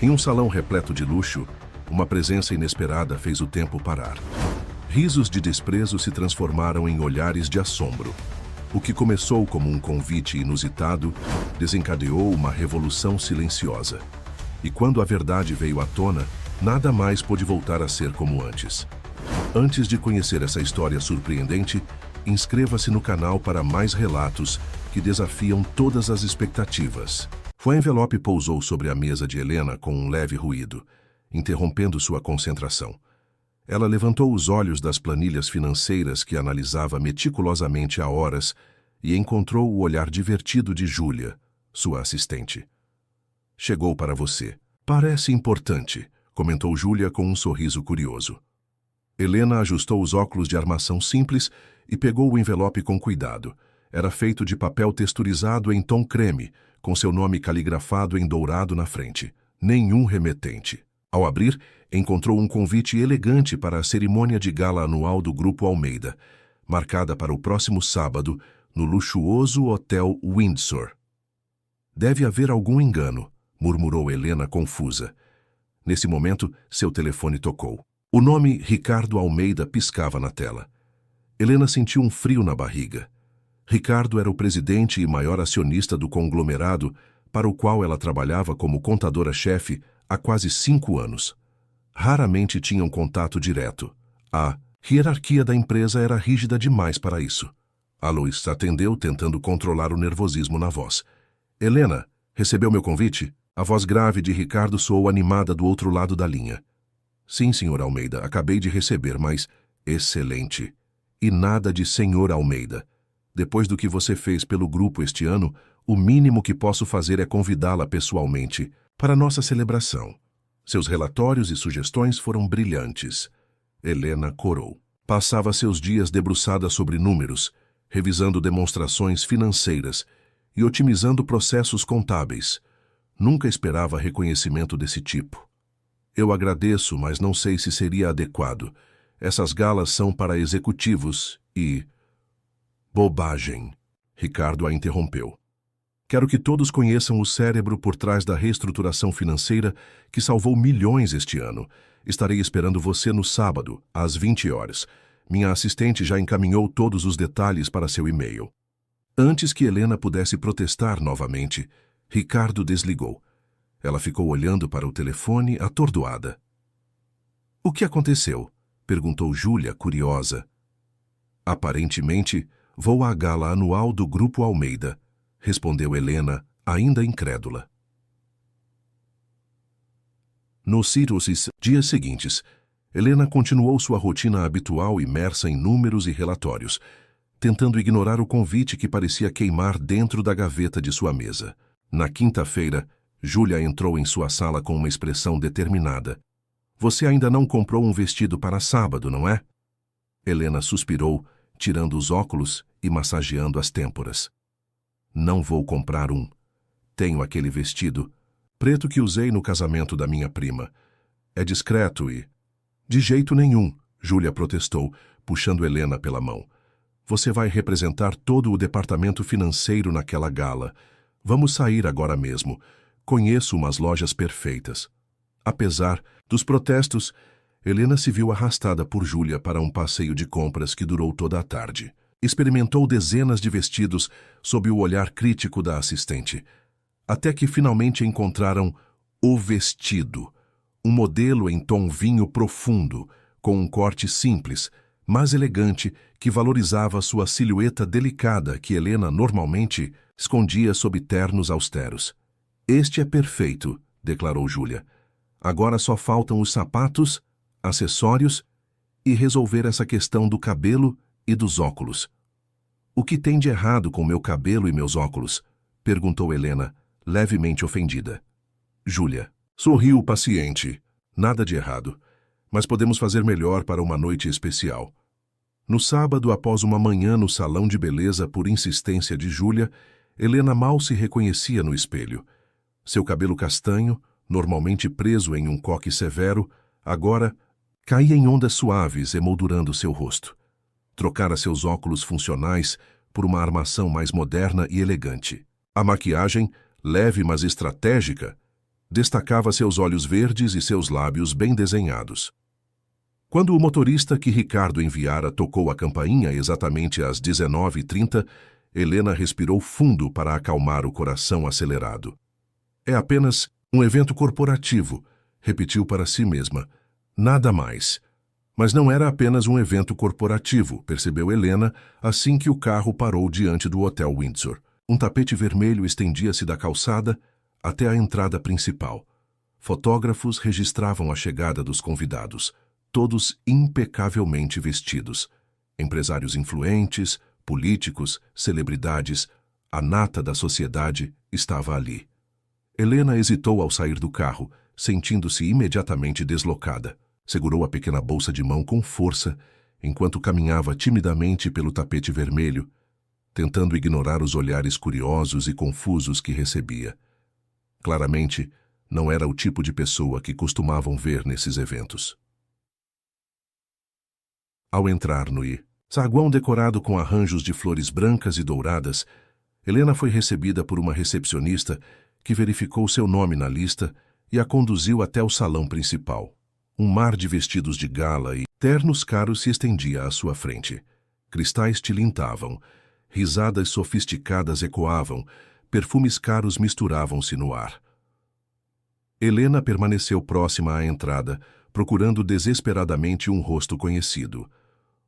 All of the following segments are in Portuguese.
Em um salão repleto de luxo, uma presença inesperada fez o tempo parar. Risos de desprezo se transformaram em olhares de assombro. O que começou como um convite inusitado desencadeou uma revolução silenciosa. E quando a verdade veio à tona, nada mais pôde voltar a ser como antes. Antes de conhecer essa história surpreendente, inscreva-se no canal para mais relatos que desafiam todas as expectativas. O envelope pousou sobre a mesa de Helena com um leve ruído, interrompendo sua concentração. Ela levantou os olhos das planilhas financeiras que analisava meticulosamente há horas e encontrou o olhar divertido de Júlia, sua assistente. Chegou para você. Parece importante, comentou Júlia com um sorriso curioso. Helena ajustou os óculos de armação simples e pegou o envelope com cuidado. Era feito de papel texturizado em tom creme, com seu nome caligrafado em dourado na frente. Nenhum remetente. Ao abrir, encontrou um convite elegante para a cerimônia de gala anual do Grupo Almeida, marcada para o próximo sábado, no luxuoso Hotel Windsor. Deve haver algum engano, murmurou Helena confusa. Nesse momento, seu telefone tocou. O nome Ricardo Almeida piscava na tela. Helena sentiu um frio na barriga. Ricardo era o presidente e maior acionista do conglomerado, para o qual ela trabalhava como contadora-chefe há quase 5 anos. Raramente tinham contato direto. A hierarquia da empresa era rígida demais para isso. Alois atendeu, tentando controlar o nervosismo na voz. Helena, recebeu meu convite? A voz grave de Ricardo soou animada do outro lado da linha. Sim, senhor Almeida, acabei de receber, mas... Excelente. E nada de senhor Almeida. Depois do que você fez pelo grupo este ano, o mínimo que posso fazer é convidá-la pessoalmente para nossa celebração. Seus relatórios e sugestões foram brilhantes. Helena corou. Passava seus dias debruçada sobre números, revisando demonstrações financeiras e otimizando processos contábeis. Nunca esperava reconhecimento desse tipo. Eu agradeço, mas não sei se seria adequado. Essas galas são para executivos e... Bobagem. Ricardo a interrompeu. Quero que todos conheçam o cérebro por trás da reestruturação financeira que salvou milhões este ano. Estarei esperando você no sábado, às 20 horas. Minha assistente já encaminhou todos os detalhes para seu e-mail. Antes que Helena pudesse protestar novamente, Ricardo desligou. Ela ficou olhando para o telefone, atordoada. O que aconteceu? Perguntou Júlia, curiosa. Aparentemente, vou à gala anual do Grupo Almeida, respondeu Helena, ainda incrédula. Nos dias seguintes, Helena continuou sua rotina habitual imersa em números e relatórios, tentando ignorar o convite que parecia queimar dentro da gaveta de sua mesa. Na quinta-feira, Júlia entrou em sua sala com uma expressão determinada. Você ainda não comprou um vestido para sábado, não é? Helena suspirou, tirando os óculos e massageando as têmporas. Não vou comprar um. Tenho aquele vestido, preto que usei no casamento da minha prima. É discreto e... De jeito nenhum, Júlia protestou, puxando Helena pela mão. Você vai representar todo o departamento financeiro naquela gala. Vamos sair agora mesmo. Conheço umas lojas perfeitas. Apesar dos protestos, Helena se viu arrastada por Júlia para um passeio de compras que durou toda a tarde. Experimentou dezenas de vestidos sob o olhar crítico da assistente, até que finalmente encontraram o vestido, um modelo em tom vinho profundo, com um corte simples, mas elegante, que valorizava sua silhueta delicada que Helena normalmente escondia sob ternos austeros. Este é perfeito, declarou Júlia. Agora só faltam os sapatos, acessórios e resolver essa questão do cabelo e dos óculos. O que tem de errado com meu cabelo e meus óculos? Perguntou Helena, levemente ofendida. Júlia sorriu paciente. Nada de errado, mas podemos fazer melhor para uma noite especial. No sábado, após uma manhã no salão de beleza por insistência de Júlia, Helena mal se reconhecia no espelho. Seu cabelo castanho, normalmente preso em um coque severo, agora caía em ondas suaves, emoldurando seu rosto. Trocara seus óculos funcionais por uma armação mais moderna e elegante. A maquiagem, leve mas estratégica, Destacava seus olhos verdes e seus lábios bem desenhados. Quando o motorista que Ricardo enviara tocou a campainha exatamente às 19h30, Helena respirou fundo para acalmar o coração acelerado. É apenas um evento corporativo, repetiu para si mesma. Nada mais. Mas não era apenas um evento corporativo, percebeu Helena assim que o carro parou diante do Hotel Windsor. Um tapete vermelho estendia-se da calçada até a entrada principal. Fotógrafos registravam a chegada dos convidados, todos impecavelmente vestidos. Empresários influentes, políticos, celebridades, a nata da sociedade estava ali. Helena hesitou ao sair do carro, sentindo-se imediatamente deslocada. Segurou a pequena bolsa de mão com força, enquanto caminhava timidamente pelo tapete vermelho, tentando ignorar os olhares curiosos e confusos que recebia. Claramente, não era o tipo de pessoa que costumavam ver nesses eventos. Ao entrar no saguão decorado com arranjos de flores brancas e douradas, Helena foi recebida por uma recepcionista que verificou seu nome na lista e a conduziu até o salão principal. Um mar de vestidos de gala e ternos caros se estendia à sua frente. Cristais tilintavam, risadas sofisticadas ecoavam, perfumes caros misturavam-se no ar. Helena permaneceu próxima à entrada, procurando desesperadamente um rosto conhecido.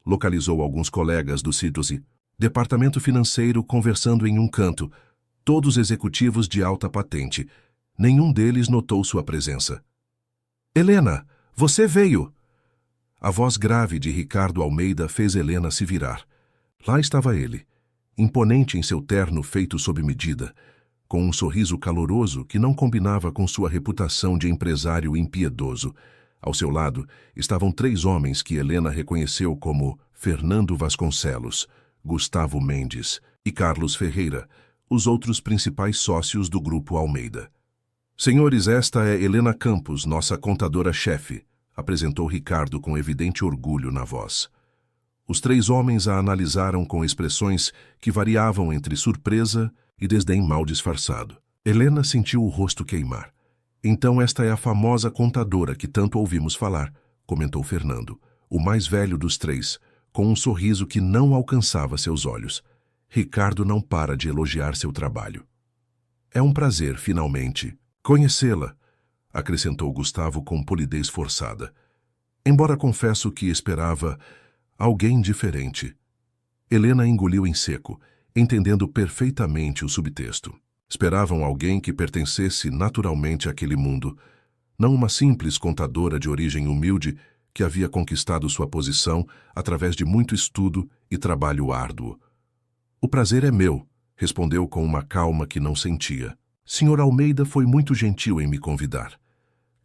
Localizou alguns colegas do Citose, departamento financeiro, conversando em um canto, todos executivos de alta patente. Nenhum deles notou sua presença. Helena! Você veio! A voz grave de Ricardo Almeida fez Helena se virar. Lá estava ele, imponente em seu terno feito sob medida, com um sorriso caloroso que não combinava com sua reputação de empresário impiedoso. Ao seu lado estavam 3 homens que Helena reconheceu como Fernando Vasconcelos, Gustavo Mendes e Carlos Ferreira, os outros principais sócios do Grupo Almeida. Senhores, esta é Helena Campos, nossa contadora-chefe, apresentou Ricardo com evidente orgulho na voz. Os 3 homens a analisaram com expressões que variavam entre surpresa e desdém mal disfarçado. Helena sentiu o rosto queimar. Então esta é a famosa contadora que tanto ouvimos falar, comentou Fernando, o mais velho dos 3, com um sorriso que não alcançava seus olhos. Ricardo não para de elogiar seu trabalho. É um prazer, finalmente, conhecê-la, acrescentou Gustavo com polidez forçada. Embora confesso que esperava alguém diferente. Helena engoliu em seco, entendendo perfeitamente o subtexto. Esperavam alguém que pertencesse naturalmente àquele mundo, não uma simples contadora de origem humilde que havia conquistado sua posição através de muito estudo e trabalho árduo. O prazer é meu, respondeu com uma calma que não sentia. Sr. Almeida foi muito gentil em me convidar.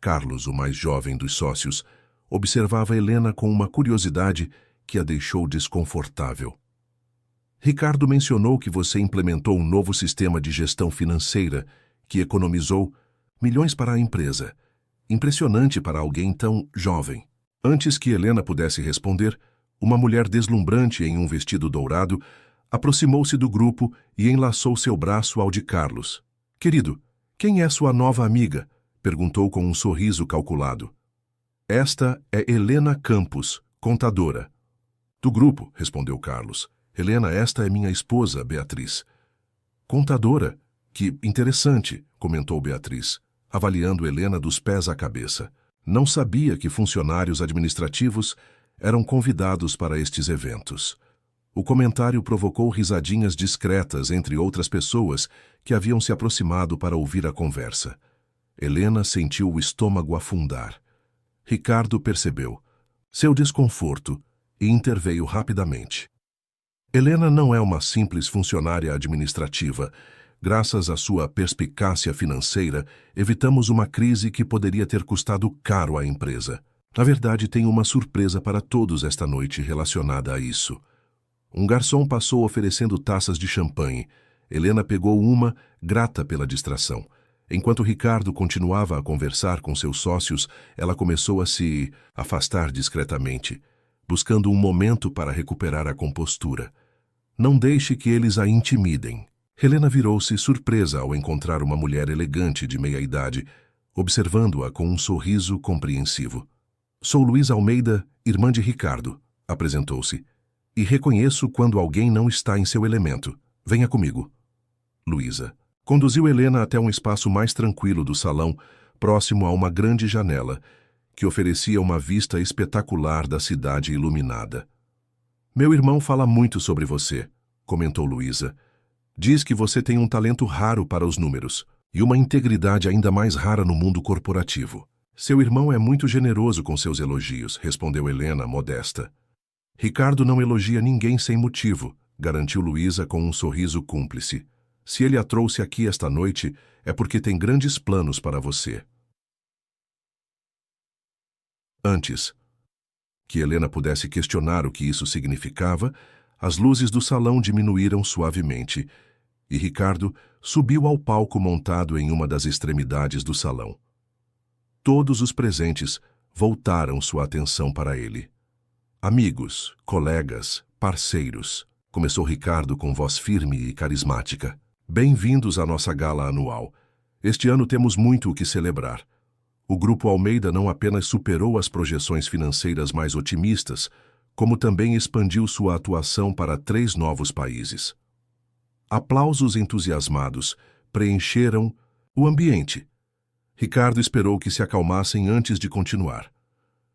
Carlos, o mais jovem dos sócios, observava Helena com uma curiosidade que a deixou desconfortável. Ricardo mencionou que você implementou um novo sistema de gestão financeira que economizou milhões para a empresa. Impressionante para alguém tão jovem. Antes que Helena pudesse responder, uma mulher deslumbrante em um vestido dourado aproximou-se do grupo e enlaçou seu braço ao de Carlos. Querido, quem é sua nova amiga? Perguntou com um sorriso calculado. Esta é Helena Campos, contadora. Do grupo, respondeu Carlos. Helena, esta é minha esposa, Beatriz. Contadora? Que interessante, comentou Beatriz, avaliando Helena dos pés à cabeça. Não sabia que funcionários administrativos eram convidados para estes eventos. O comentário provocou risadinhas discretas entre outras pessoas que haviam se aproximado para ouvir a conversa. Helena sentiu o estômago afundar. Ricardo percebeu seu desconforto e interveio rapidamente. Helena não é uma simples funcionária administrativa. Graças à sua perspicácia financeira, evitamos uma crise que poderia ter custado caro à empresa. Na verdade, tenho uma surpresa para todos esta noite relacionada a isso. Um garçom passou oferecendo taças de champanhe. Helena pegou uma, grata pela distração. Enquanto Ricardo continuava a conversar com seus sócios, ela começou a se afastar discretamente, buscando um momento para recuperar a compostura. Não deixe que eles a intimidem. Helena virou-se surpresa ao encontrar uma mulher elegante de meia-idade, observando-a com um sorriso compreensivo. Sou Luísa Almeida, irmã de Ricardo, apresentou-se. E reconheço quando alguém não está em seu elemento. Venha comigo. Luísa conduziu Helena até um espaço mais tranquilo do salão, próximo a uma grande janela, que oferecia uma vista espetacular da cidade iluminada. Meu irmão fala muito sobre você, comentou Luísa. Diz que você tem um talento raro para os números e uma integridade ainda mais rara no mundo corporativo. Seu irmão é muito generoso com seus elogios, respondeu Helena, modesta. Ricardo não elogia ninguém sem motivo, garantiu Luísa com um sorriso cúmplice. Se ele a trouxe aqui esta noite, é porque tem grandes planos para você. Antes que Helena pudesse questionar o que isso significava, as luzes do salão diminuíram suavemente e Ricardo subiu ao palco montado em uma das extremidades do salão. Todos os presentes voltaram sua atenção para ele. Amigos, colegas, parceiros, começou Ricardo com voz firme e carismática. Bem-vindos à nossa gala anual. Este ano temos muito o que celebrar. O Grupo Almeida não apenas superou as projeções financeiras mais otimistas, como também expandiu sua atuação para 3 novos países. Aplausos entusiasmados preencheram o ambiente. Ricardo esperou que se acalmassem antes de continuar.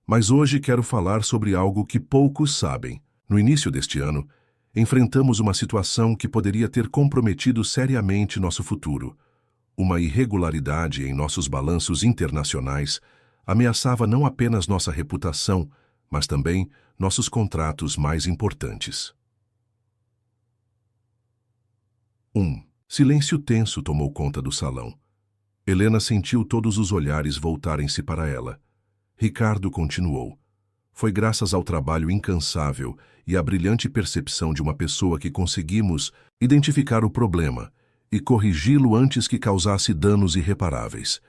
Mas hoje quero falar sobre algo que poucos sabem. No início deste ano, enfrentamos uma situação que poderia ter comprometido seriamente nosso futuro. Uma irregularidade em nossos balanços internacionais ameaçava não apenas nossa reputação, mas também nossos contratos mais importantes. Silêncio tenso tomou conta do salão. Helena sentiu todos os olhares voltarem-se para ela. Ricardo continuou. Foi graças ao trabalho incansável e à brilhante percepção de uma pessoa que conseguimos identificar o problema e corrigi-lo antes que causasse danos irreparáveis.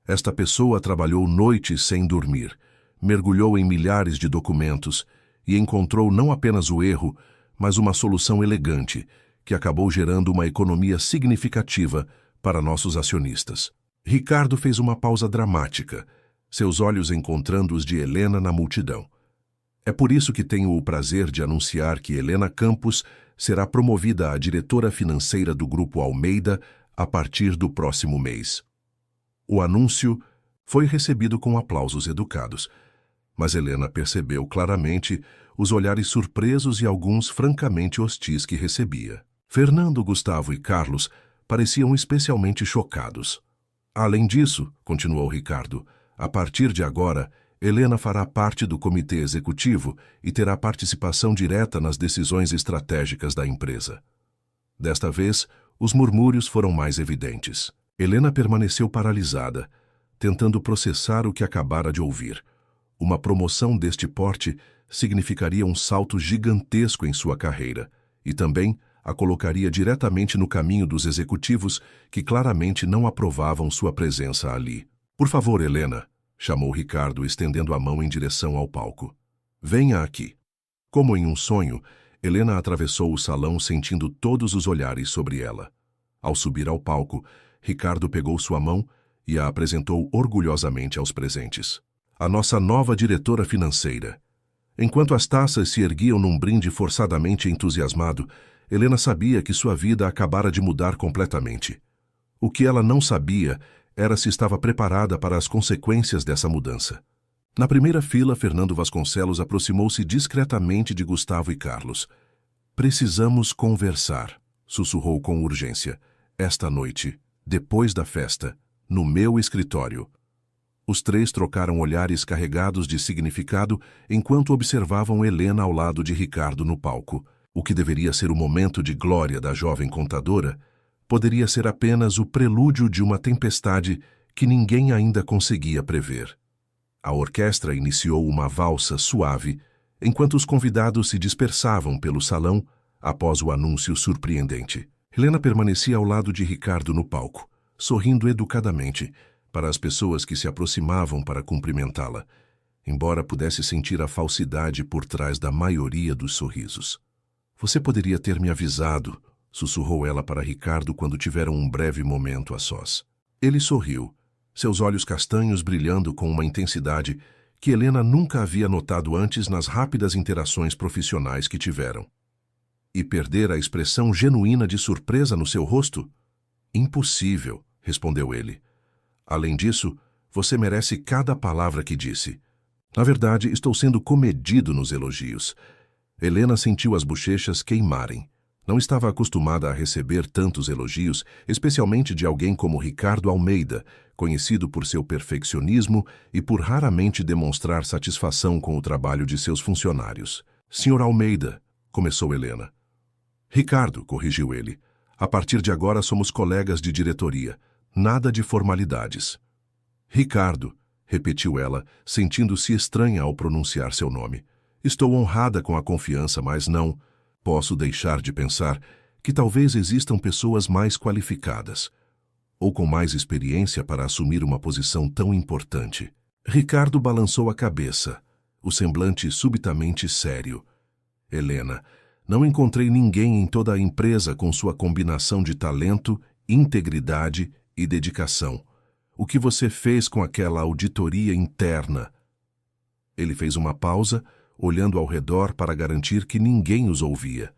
Esta pessoa trabalhou noites sem dormir, mergulhou em milhares de documentos e encontrou não apenas o erro, mas uma solução elegante, que acabou gerando uma economia significativa para nossos acionistas. Ricardo fez uma pausa dramática, seus olhos encontrando os de Helena na multidão. É por isso que tenho o prazer de anunciar que Helena Campos será promovida a diretora financeira do Grupo Almeida a partir do próximo mês. O anúncio foi recebido com aplausos educados, mas Helena percebeu claramente os olhares surpresos e alguns francamente hostis que recebia. Fernando, Gustavo e Carlos pareciam especialmente chocados. Além disso, continuou Ricardo, a partir de agora, Helena fará parte do comitê executivo e terá participação direta nas decisões estratégicas da empresa. Desta vez, os murmúrios foram mais evidentes. Helena permaneceu paralisada, tentando processar o que acabara de ouvir. Uma promoção deste porte significaria um salto gigantesco em sua carreira e também a colocaria diretamente no caminho dos executivos que claramente não aprovavam sua presença ali. Por favor, Helena, chamou Ricardo, estendendo a mão em direção ao palco. Venha aqui. Como em um sonho, Helena atravessou o salão sentindo todos os olhares sobre ela. Ao subir ao palco, Ricardo pegou sua mão e a apresentou orgulhosamente aos presentes. A nossa nova diretora financeira. Enquanto as taças se erguiam num brinde forçadamente entusiasmado, Helena sabia que sua vida acabara de mudar completamente. O que ela não sabia era se estava preparada para as consequências dessa mudança. Na primeira fila, Fernando Vasconcelos aproximou-se discretamente de Gustavo e Carlos. Precisamos conversar, sussurrou com urgência. Esta noite, depois da festa, no meu escritório. Os 3 trocaram olhares carregados de significado enquanto observavam Helena ao lado de Ricardo no palco. O que deveria ser o momento de glória da jovem contadora poderia ser apenas o prelúdio de uma tempestade que ninguém ainda conseguia prever. A orquestra iniciou uma valsa suave, enquanto os convidados se dispersavam pelo salão após o anúncio surpreendente. Helena permanecia ao lado de Ricardo no palco, sorrindo educadamente para as pessoas que se aproximavam para cumprimentá-la, embora pudesse sentir a falsidade por trás da maioria dos sorrisos. Você poderia ter me avisado, sussurrou ela para Ricardo quando tiveram um breve momento a sós. Ele sorriu, seus olhos castanhos brilhando com uma intensidade que Helena nunca havia notado antes nas rápidas interações profissionais que tiveram. E perder a expressão genuína de surpresa no seu rosto? Impossível, respondeu ele. Além disso, você merece cada palavra que disse. Na verdade, estou sendo comedido nos elogios. Helena sentiu as bochechas queimarem. Não estava acostumada a receber tantos elogios, especialmente de alguém como Ricardo Almeida, conhecido por seu perfeccionismo e por raramente demonstrar satisfação com o trabalho de seus funcionários. Senhor Almeida, começou Helena. Ricardo, corrigiu ele. A partir de agora somos colegas de diretoria. Nada de formalidades. Ricardo, repetiu ela, sentindo-se estranha ao pronunciar seu nome. Estou honrada com a confiança, mas não posso deixar de pensar que talvez existam pessoas mais qualificadas ou com mais experiência para assumir uma posição tão importante. Ricardo balançou a cabeça, o semblante subitamente sério. Helena, não encontrei ninguém em toda a empresa com sua combinação de talento, integridade e dedicação. O que você fez com aquela auditoria interna? Ele fez uma pausa, olhando ao redor para garantir que ninguém os ouvia.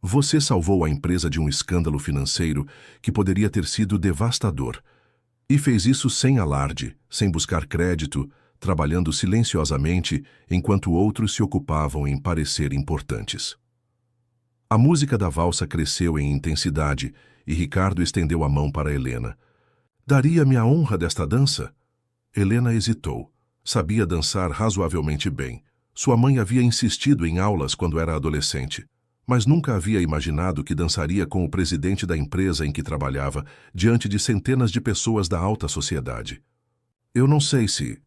Você salvou a empresa de um escândalo financeiro que poderia ter sido devastador. E fez isso sem alarde, sem buscar crédito, trabalhando silenciosamente enquanto outros se ocupavam em parecer importantes. A música da valsa cresceu em intensidade e Ricardo estendeu a mão para Helena. Daria-me a honra desta dança? Helena hesitou. Sabia dançar razoavelmente bem. Sua mãe havia insistido em aulas quando era adolescente, mas nunca havia imaginado que dançaria com o presidente da empresa em que trabalhava, diante de centenas de pessoas da alta sociedade. Eu não sei se...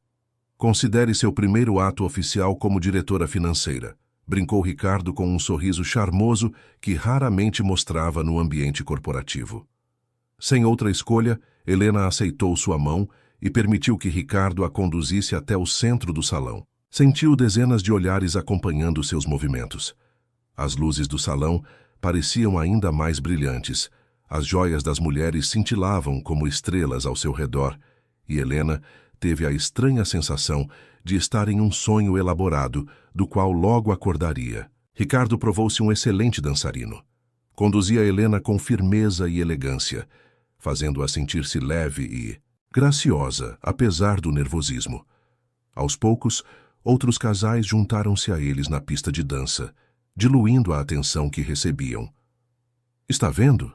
Considere seu primeiro ato oficial como diretora financeira, brincou Ricardo com um sorriso charmoso que raramente mostrava no ambiente corporativo. Sem outra escolha, Helena aceitou sua mão e permitiu que Ricardo a conduzisse até o centro do salão. Sentiu dezenas de olhares acompanhando seus movimentos. As luzes do salão pareciam ainda mais brilhantes. As joias das mulheres cintilavam como estrelas ao seu redor, e Helena teve a estranha sensação de estar em um sonho elaborado, do qual logo acordaria. Ricardo provou-se um excelente dançarino. Conduzia Helena com firmeza e elegância, fazendo-a sentir-se leve e graciosa, apesar do nervosismo. Aos poucos, outros casais juntaram-se a eles na pista de dança, diluindo a atenção que recebiam. Está vendo?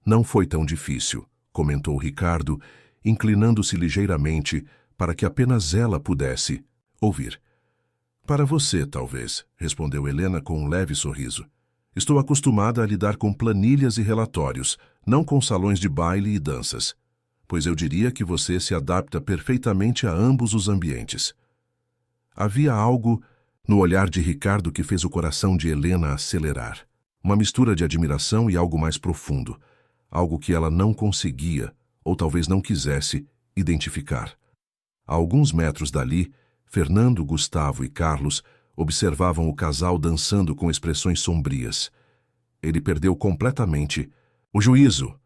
Não foi tão difícil, comentou Ricardo, inclinando-se ligeiramente para que apenas ela pudesse ouvir. Para você, talvez, respondeu Helena com um leve sorriso. Estou acostumada a lidar com planilhas e relatórios, não com salões de baile e danças, pois eu diria que você se adapta perfeitamente a ambos os ambientes. Havia algo no olhar de Ricardo que fez o coração de Helena acelerar. Uma mistura de admiração e algo mais profundo, algo que ela não conseguia, ou talvez não quisesse, identificar. A alguns metros dali, Fernando, Gustavo e Carlos observavam o casal dançando com expressões sombrias. Ele perdeu completamente o juízo,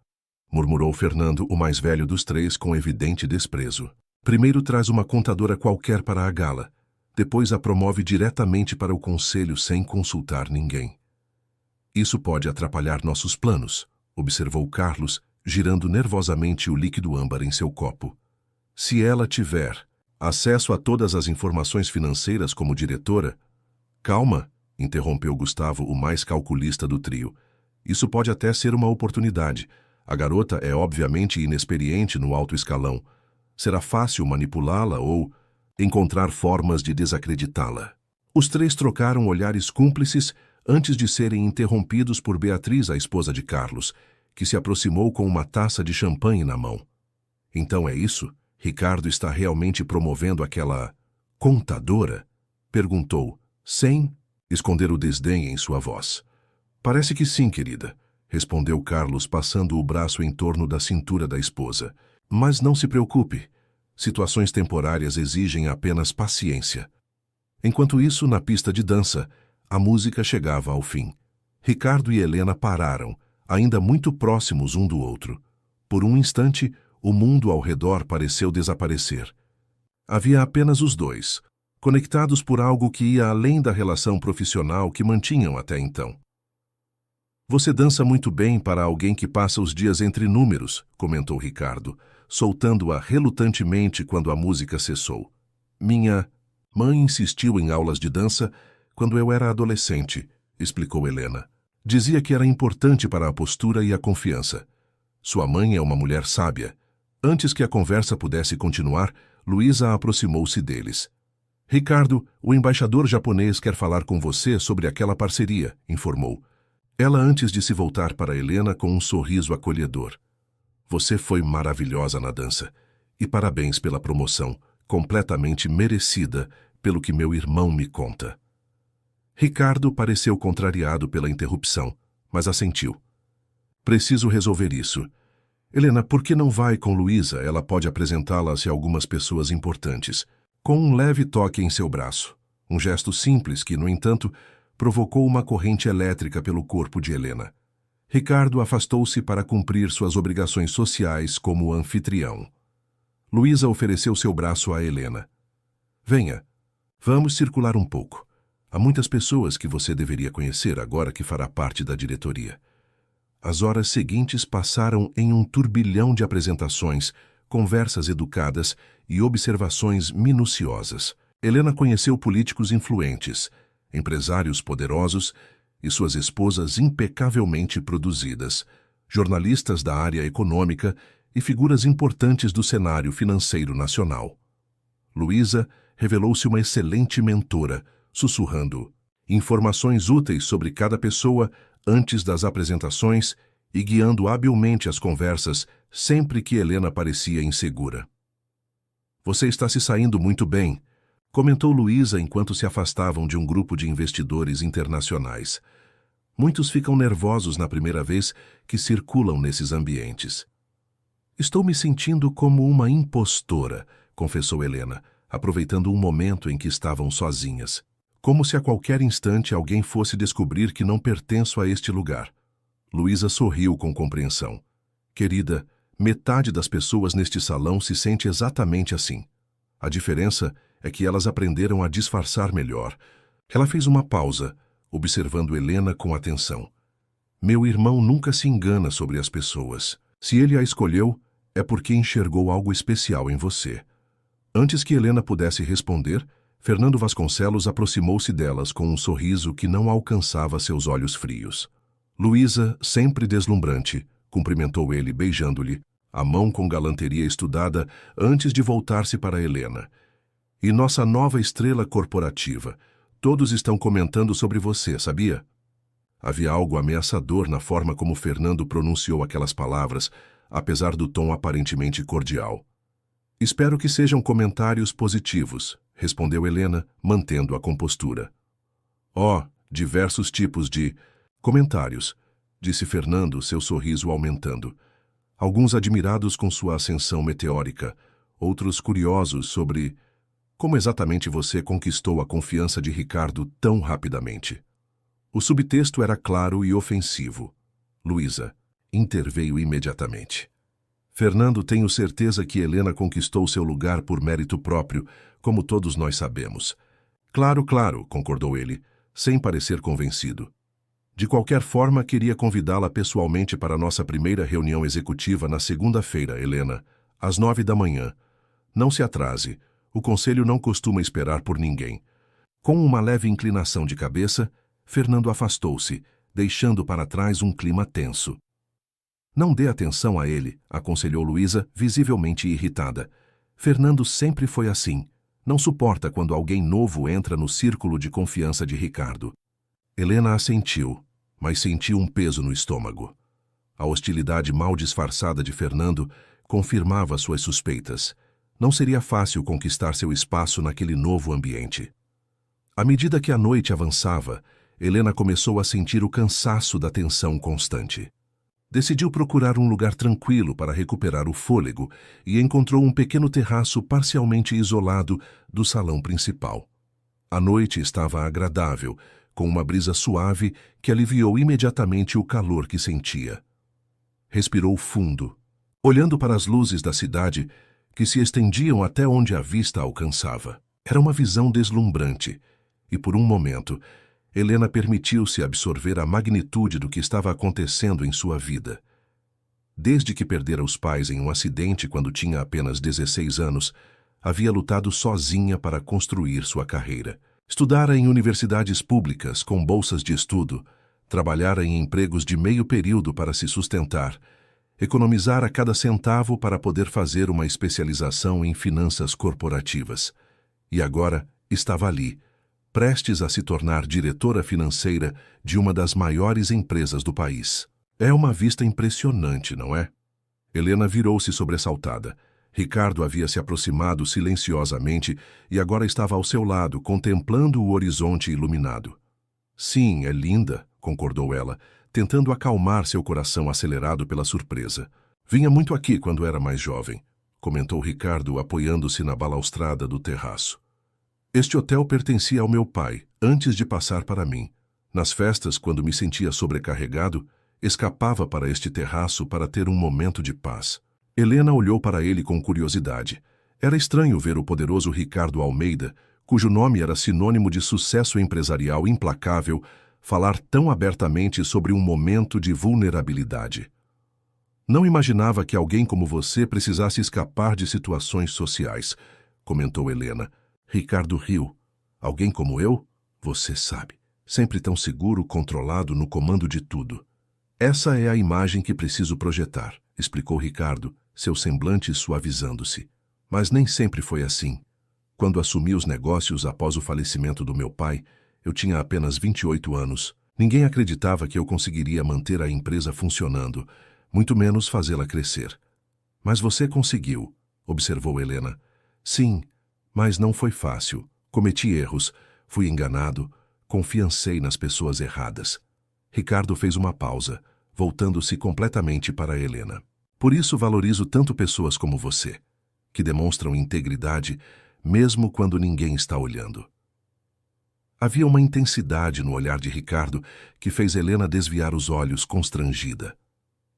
murmurou Fernando, o mais velho dos três, com evidente desprezo. Primeiro traz uma contadora qualquer para a gala, depois a promove diretamente para o conselho sem consultar ninguém. Isso pode atrapalhar nossos planos, observou Carlos, girando nervosamente o líquido âmbar em seu copo. Se ela tiver acesso a todas as informações financeiras como diretora... Calma, interrompeu Gustavo, o mais calculista do trio. Isso pode até ser uma oportunidade. A garota é obviamente inexperiente no alto escalão. Será fácil manipulá-la ou encontrar formas de desacreditá-la. Os três trocaram olhares cúmplices antes de serem interrompidos por Beatriz, a esposa de Carlos, que se aproximou com uma taça de champanhe na mão. Então é isso? Ricardo está realmente promovendo aquela contadora? Perguntou, sem esconder o desdém em sua voz. Parece que sim, querida, respondeu Carlos, passando o braço em torno da cintura da esposa. Mas não se preocupe. Situações temporárias exigem apenas paciência. Enquanto isso, na pista de dança, a música chegava ao fim. Ricardo e Helena pararam, ainda muito próximos um do outro. Por um instante, o mundo ao redor pareceu desaparecer. Havia apenas os dois, conectados por algo que ia além da relação profissional que mantinham até então. Você dança muito bem para alguém que passa os dias entre números, comentou Ricardo, soltando-a relutantemente quando a música cessou. Minha mãe insistiu em aulas de dança quando eu era adolescente, explicou Helena. Dizia que era importante para a postura e a confiança. Sua mãe é uma mulher sábia. Antes que a conversa pudesse continuar, Luísa aproximou-se deles. Ricardo, o embaixador japonês quer falar com você sobre aquela parceria, informou. Ela antes de se voltar para Helena com um sorriso acolhedor. Você foi maravilhosa na dança. E parabéns pela promoção, completamente merecida, pelo que meu irmão me conta. Ricardo pareceu contrariado pela interrupção, mas assentiu. Preciso resolver isso. Helena, por que não vai com Luísa? Ela pode apresentá-la a algumas pessoas importantes. Com um leve toque em seu braço. Um gesto simples que, no entanto, provocou uma corrente elétrica pelo corpo de Helena. Ricardo afastou-se para cumprir suas obrigações sociais como anfitrião. Luísa ofereceu seu braço a Helena. Venha, vamos circular um pouco. Há muitas pessoas que você deveria conhecer agora que fará parte da diretoria. As horas seguintes passaram em um turbilhão de apresentações, conversas educadas e observações minuciosas. Helena conheceu políticos influentes, empresários poderosos e suas esposas impecavelmente produzidas, jornalistas da área econômica e figuras importantes do cenário financeiro nacional. Luísa revelou-se uma excelente mentora, sussurrando informações úteis sobre cada pessoa antes das apresentações e guiando habilmente as conversas sempre que Helena parecia insegura. Você está se saindo muito bem, comentou Luísa enquanto se afastavam de um grupo de investidores internacionais. Muitos ficam nervosos na primeira vez que circulam nesses ambientes. Estou me sentindo como uma impostora, confessou Helena, aproveitando um momento em que estavam sozinhas. Como se a qualquer instante alguém fosse descobrir que não pertenço a este lugar. Luísa sorriu com compreensão. Querida, metade das pessoas neste salão se sente exatamente assim. A diferença é que elas aprenderam a disfarçar melhor. Ela fez uma pausa, observando Helena com atenção. Meu irmão nunca se engana sobre as pessoas. Se ele a escolheu, é porque enxergou algo especial em você. Antes que Helena pudesse responder, Fernando Vasconcelos aproximou-se delas com um sorriso que não alcançava seus olhos frios. Luísa, sempre deslumbrante, cumprimentou ele beijando-lhe, a mão com galanteria estudada antes de voltar-se para Helena. E nossa nova estrela corporativa. Todos estão comentando sobre você, sabia? Havia algo ameaçador na forma como Fernando pronunciou aquelas palavras, apesar do tom aparentemente cordial. Espero que sejam comentários positivos, respondeu Helena, mantendo a compostura. Diversos tipos de comentários, disse Fernando, seu sorriso aumentando. Alguns admirados com sua ascensão meteórica, outros curiosos sobre como exatamente você conquistou a confiança de Ricardo tão rapidamente. O subtexto era claro e ofensivo. Luísa interveio imediatamente. Fernando, tenho certeza que Helena conquistou seu lugar por mérito próprio, como todos nós sabemos. Claro, concordou ele, sem parecer convencido. De qualquer forma, queria convidá-la pessoalmente para nossa primeira reunião executiva na segunda-feira, Helena, às 9 da manhã. Não se atrase, o conselho não costuma esperar por ninguém. Com uma leve inclinação de cabeça, Fernando afastou-se, deixando para trás um clima tenso. Não dê atenção a ele, aconselhou Luísa, visivelmente irritada. Fernando sempre foi assim. Não suporta quando alguém novo entra no círculo de confiança de Ricardo. Helena assentiu, mas sentiu um peso no estômago. A hostilidade mal disfarçada de Fernando confirmava suas suspeitas. Não seria fácil conquistar seu espaço naquele novo ambiente. À medida que a noite avançava, Helena começou a sentir o cansaço da tensão constante. Decidiu procurar um lugar tranquilo para recuperar o fôlego e encontrou um pequeno terraço parcialmente isolado do salão principal. A noite estava agradável, com uma brisa suave que aliviou imediatamente o calor que sentia. Respirou fundo, olhando para as luzes da cidade que se estendiam até onde a vista alcançava. Era uma visão deslumbrante, e por um momento, Helena permitiu-se absorver a magnitude do que estava acontecendo em sua vida. Desde que perdera os pais em um acidente quando tinha apenas 16 anos, havia lutado sozinha para construir sua carreira. Estudara em universidades públicas com bolsas de estudo, trabalhara em empregos de meio período para se sustentar, economizara cada centavo para poder fazer uma especialização em finanças corporativas. E agora estava ali, prestes a se tornar diretora financeira de uma das maiores empresas do país. É uma vista impressionante, não é? Helena virou-se sobressaltada. Ricardo havia se aproximado silenciosamente e agora estava ao seu lado, contemplando o horizonte iluminado. Sim, é linda, concordou ela, tentando acalmar seu coração acelerado pela surpresa. Vinha muito aqui quando era mais jovem, comentou Ricardo, apoiando-se na balaustrada do terraço. Este hotel pertencia ao meu pai, antes de passar para mim. Nas festas, quando me sentia sobrecarregado, escapava para este terraço para ter um momento de paz. Helena olhou para ele com curiosidade. Era estranho ver o poderoso Ricardo Almeida, cujo nome era sinônimo de sucesso empresarial implacável, falar tão abertamente sobre um momento de vulnerabilidade. Não imaginava que alguém como você precisasse escapar de situações sociais, comentou Helena. Ricardo riu. Alguém como eu? Você sabe. Sempre tão seguro, controlado, no comando de tudo. Essa é a imagem que preciso projetar, explicou Ricardo, seu semblante suavizando-se. Mas nem sempre foi assim. Quando assumi os negócios após o falecimento do meu pai, eu tinha apenas 28 anos. Ninguém acreditava que eu conseguiria manter a empresa funcionando, muito menos fazê-la crescer. Mas você conseguiu, observou Helena. Sim, mas não foi fácil. Cometi erros, fui enganado, confiancei nas pessoas erradas. Ricardo fez uma pausa, voltando-se completamente para Helena. Por isso valorizo tanto pessoas como você, que demonstram integridade mesmo quando ninguém está olhando. Havia uma intensidade no olhar de Ricardo que fez Helena desviar os olhos constrangida.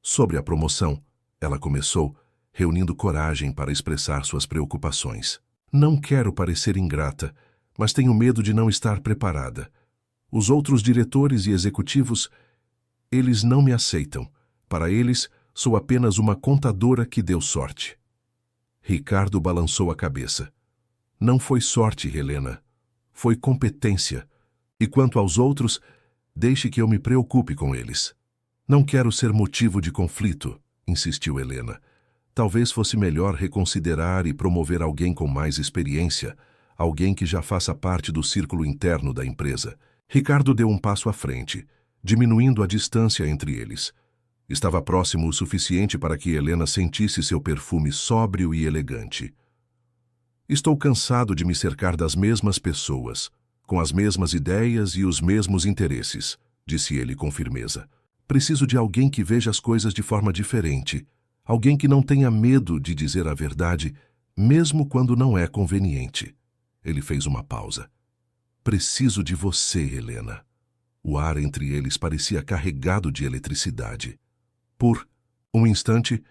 Sobre a promoção, ela começou, reunindo coragem para expressar suas preocupações. Não quero parecer ingrata, mas tenho medo de não estar preparada. Os outros diretores e executivos, eles não me aceitam. Para eles, sou apenas uma contadora que deu sorte. Ricardo balançou a cabeça. Não foi sorte, Helena. Foi competência. E quanto aos outros, deixe que eu me preocupe com eles. Não quero ser motivo de conflito, insistiu Helena. Talvez fosse melhor reconsiderar e promover alguém com mais experiência, alguém que já faça parte do círculo interno da empresa. Ricardo deu um passo à frente, diminuindo a distância entre eles. Estava próximo o suficiente para que Helena sentisse seu perfume sóbrio e elegante. Estou cansado de me cercar das mesmas pessoas, com as mesmas ideias e os mesmos interesses, disse ele com firmeza. Preciso de alguém que veja as coisas de forma diferente, alguém que não tenha medo de dizer a verdade, mesmo quando não é conveniente. Ele fez uma pausa. Preciso de você, Helena. O ar entre eles parecia carregado de eletricidade. Por um instante,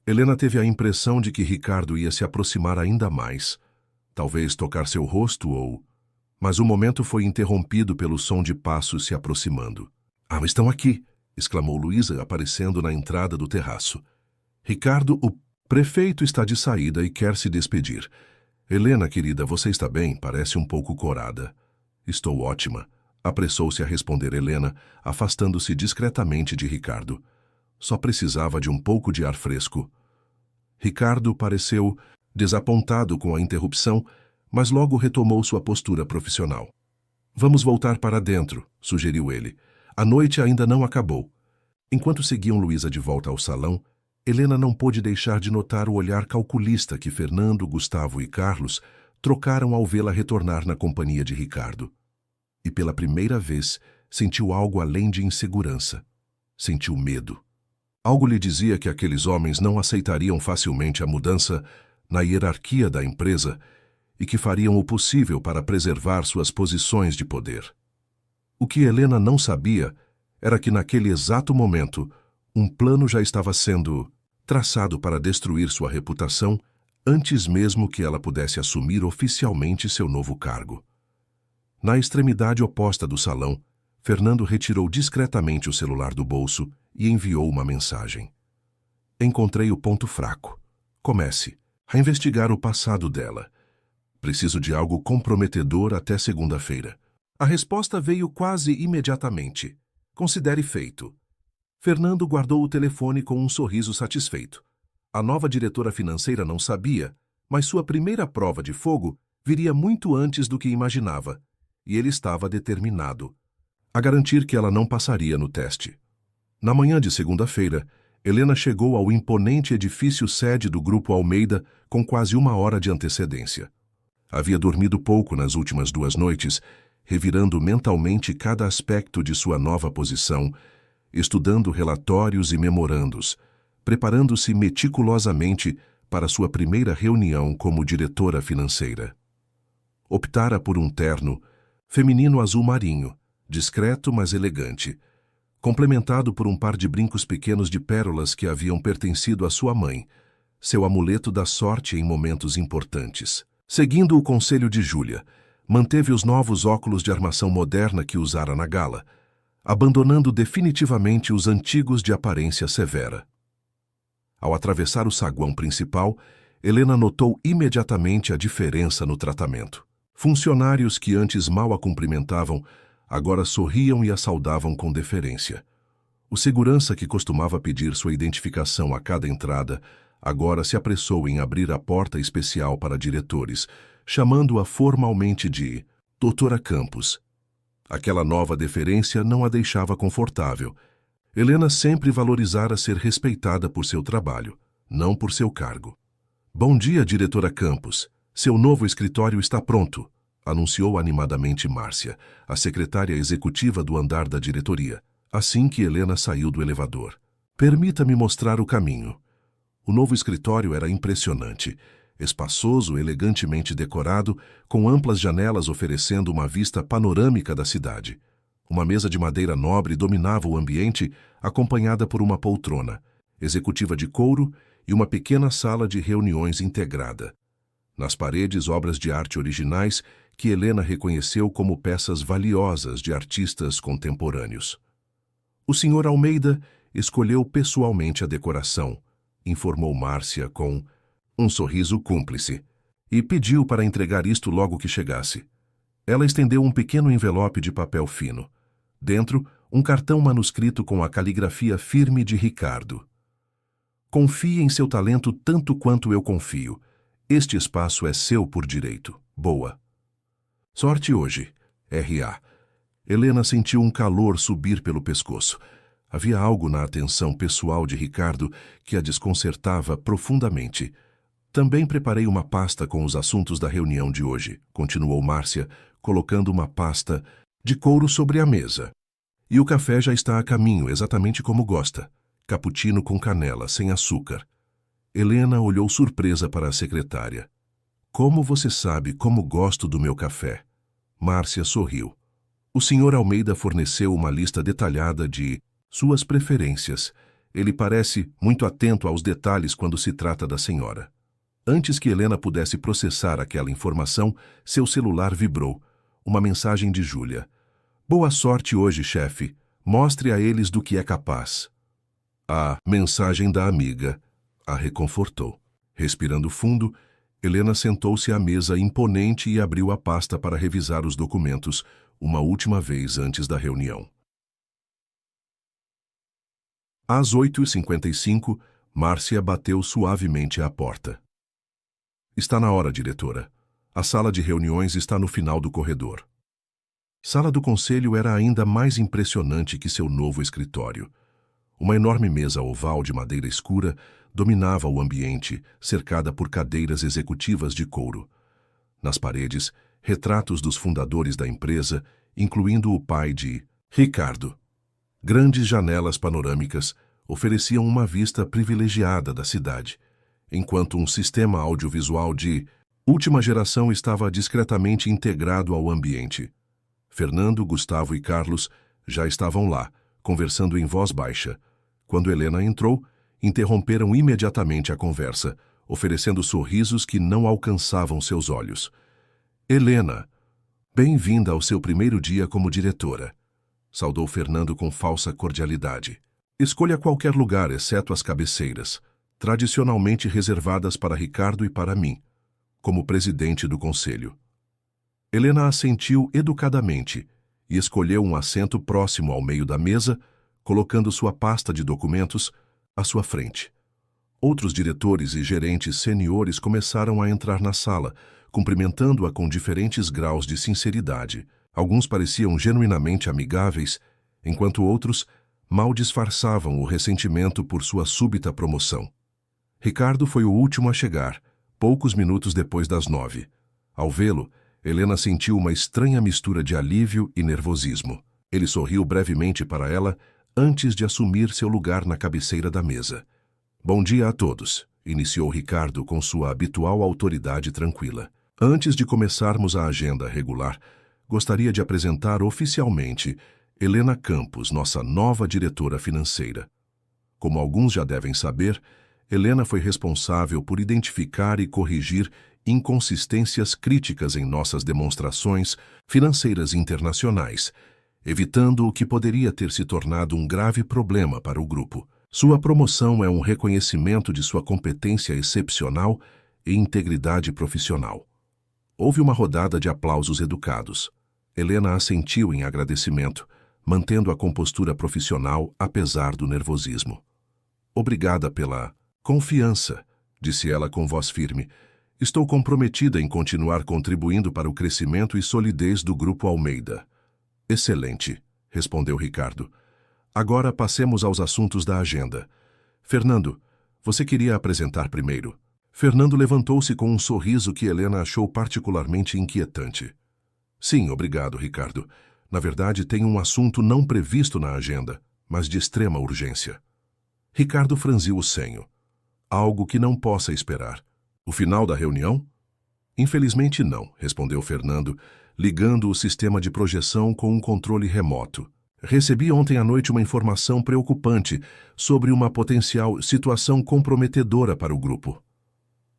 Helena teve a impressão de que Ricardo ia se aproximar ainda mais, talvez tocar seu rosto ou... Mas o momento foi interrompido pelo som de passos se aproximando. Ah, estão aqui! Exclamou Luísa, aparecendo na entrada do terraço. Ricardo, o prefeito está de saída e quer se despedir. Helena, querida, você está bem? Parece um pouco corada. Estou ótima. Apressou-se a responder Helena, afastando-se discretamente de Ricardo. Só precisava de um pouco de ar fresco. Ricardo pareceu desapontado com a interrupção, mas logo retomou sua postura profissional. Vamos voltar para dentro, sugeriu ele. A noite ainda não acabou. Enquanto seguiam Luísa de volta ao salão, Helena não pôde deixar de notar o olhar calculista que Fernando, Gustavo e Carlos trocaram ao vê-la retornar na companhia de Ricardo. E pela primeira vez sentiu algo além de insegurança. Sentiu medo. Algo lhe dizia que aqueles homens não aceitariam facilmente a mudança na hierarquia da empresa e que fariam o possível para preservar suas posições de poder. O que Helena não sabia era que naquele exato momento um plano já estava sendo traçado para destruir sua reputação antes mesmo que ela pudesse assumir oficialmente seu novo cargo. Na extremidade oposta do salão, Fernando retirou discretamente o celular do bolso e enviou uma mensagem. Encontrei o ponto fraco. Comece a investigar o passado dela. Preciso de algo comprometedor até segunda-feira. A resposta veio quase imediatamente. Considere feito. Fernando guardou o telefone com um sorriso satisfeito. A nova diretora financeira não sabia, mas sua primeira prova de fogo viria muito antes do que imaginava, e ele estava determinado a garantir que ela não passaria no teste. Na manhã de segunda-feira, Helena chegou ao imponente edifício sede do Grupo Almeida com quase 1 hora de antecedência. Havia dormido pouco nas últimas 2 noites, revirando mentalmente cada aspecto de sua nova posição, estudando relatórios e memorandos, preparando-se meticulosamente para sua primeira reunião como diretora financeira. Optara por um terno feminino azul marinho, discreto mas elegante, complementado por um par de brincos pequenos de pérolas que haviam pertencido à sua mãe, seu amuleto da sorte em momentos importantes. Seguindo o conselho de Júlia, manteve os novos óculos de armação moderna que usara na gala, abandonando definitivamente os antigos de aparência severa. Ao atravessar o saguão principal, Helena notou imediatamente a diferença no tratamento. Funcionários que antes mal a cumprimentavam, agora sorriam e a saudavam com deferência. O segurança que costumava pedir sua identificação a cada entrada, agora se apressou em abrir a porta especial para diretores, chamando-a formalmente de Doutora Campos. Aquela nova deferência não a deixava confortável. Helena sempre valorizara ser respeitada por seu trabalho, não por seu cargo. Bom dia, diretora Campos. Seu novo escritório está pronto, anunciou animadamente Márcia, a secretária executiva do andar da diretoria, assim que Helena saiu do elevador. Permita-me mostrar o caminho. O novo escritório era impressionante, espaçoso, elegantemente decorado, com amplas janelas oferecendo uma vista panorâmica da cidade. Uma mesa de madeira nobre dominava o ambiente, acompanhada por uma poltrona, executiva de couro e uma pequena sala de reuniões integrada. Nas paredes, obras de arte originais que Helena reconheceu como peças valiosas de artistas contemporâneos. O Sr. Almeida escolheu pessoalmente a decoração, informou Márcia com um sorriso cúmplice, e pediu para entregar isto logo que chegasse. Ela estendeu um pequeno envelope de papel fino. Dentro, um cartão manuscrito com a caligrafia firme de Ricardo. Confie em seu talento tanto quanto eu confio. Este espaço é seu por direito. Boa. Sorte hoje. R.A. Helena sentiu um calor subir pelo pescoço. Havia algo na atenção pessoal de Ricardo que a desconcertava profundamente. Também preparei uma pasta com os assuntos da reunião de hoje, continuou Márcia, colocando uma pasta de couro sobre a mesa. E o café já está a caminho, exatamente como gosta. Cappuccino com canela, sem açúcar. Helena olhou surpresa para a secretária. Como você sabe como gosto do meu café? Márcia sorriu. O Sr. Almeida forneceu uma lista detalhada de suas preferências. Ele parece muito atento aos detalhes quando se trata da senhora. Antes que Helena pudesse processar aquela informação, seu celular vibrou. Uma mensagem de Júlia. Boa sorte hoje, chefe. Mostre a eles do que é capaz. A mensagem da amiga a reconfortou. Respirando fundo, Helena sentou-se à mesa imponente e abriu a pasta para revisar os documentos, uma última vez antes da reunião. Às 8h55, Márcia bateu suavemente à porta. Está na hora, diretora. A sala de reuniões está no final do corredor. Sala do conselho era ainda mais impressionante que seu novo escritório. Uma enorme mesa oval de madeira escura dominava o ambiente, cercada por cadeiras executivas de couro. Nas paredes, retratos dos fundadores da empresa, incluindo o pai de Ricardo. Grandes janelas panorâmicas ofereciam uma vista privilegiada da cidade, enquanto um sistema audiovisual de última geração estava discretamente integrado ao ambiente. Fernando, Gustavo e Carlos já estavam lá, conversando em voz baixa, quando Helena entrou, interromperam imediatamente a conversa, oferecendo sorrisos que não alcançavam seus olhos. Helena, bem-vinda ao seu primeiro dia como diretora, saudou Fernando com falsa cordialidade. Escolha qualquer lugar, exceto as cabeceiras, tradicionalmente reservadas para Ricardo e para mim, como presidente do conselho. Helena assentiu educadamente e escolheu um assento próximo ao meio da mesa, colocando sua pasta de documentos à sua frente. Outros diretores e gerentes seniores começaram a entrar na sala, cumprimentando-a com diferentes graus de sinceridade. Alguns pareciam genuinamente amigáveis, enquanto outros mal disfarçavam o ressentimento por sua súbita promoção. Ricardo foi o último a chegar, poucos minutos depois das 9. Ao vê-lo, Helena sentiu uma estranha mistura de alívio e nervosismo. Ele sorriu brevemente para ela antes de assumir seu lugar na cabeceira da mesa. Bom dia a todos, iniciou Ricardo com sua habitual autoridade tranquila. Antes de começarmos a agenda regular, gostaria de apresentar oficialmente Helena Campos, nossa nova diretora financeira. Como alguns já devem saber, Helena foi responsável por identificar e corrigir inconsistências críticas em nossas demonstrações financeiras internacionais, evitando o que poderia ter se tornado um grave problema para o grupo. Sua promoção é um reconhecimento de sua competência excepcional e integridade profissional. Houve uma rodada de aplausos educados. Helena assentiu em agradecimento, mantendo a compostura profissional apesar do nervosismo. Obrigada pela confiança, disse ela com voz firme. Estou comprometida em continuar contribuindo para o crescimento e solidez do Grupo Almeida. Excelente, respondeu Ricardo. Agora passemos aos assuntos da agenda. Fernando, você queria apresentar primeiro. Fernando levantou-se com um sorriso que Helena achou particularmente inquietante. Sim, obrigado, Ricardo. Na verdade, tenho um assunto não previsto na agenda, mas de extrema urgência. Ricardo franziu o senho. Algo que não possa esperar. O final da reunião? Infelizmente não, respondeu Fernando, ligando o sistema de projeção com um controle remoto. Recebi ontem à noite uma informação preocupante sobre uma potencial situação comprometedora para o grupo.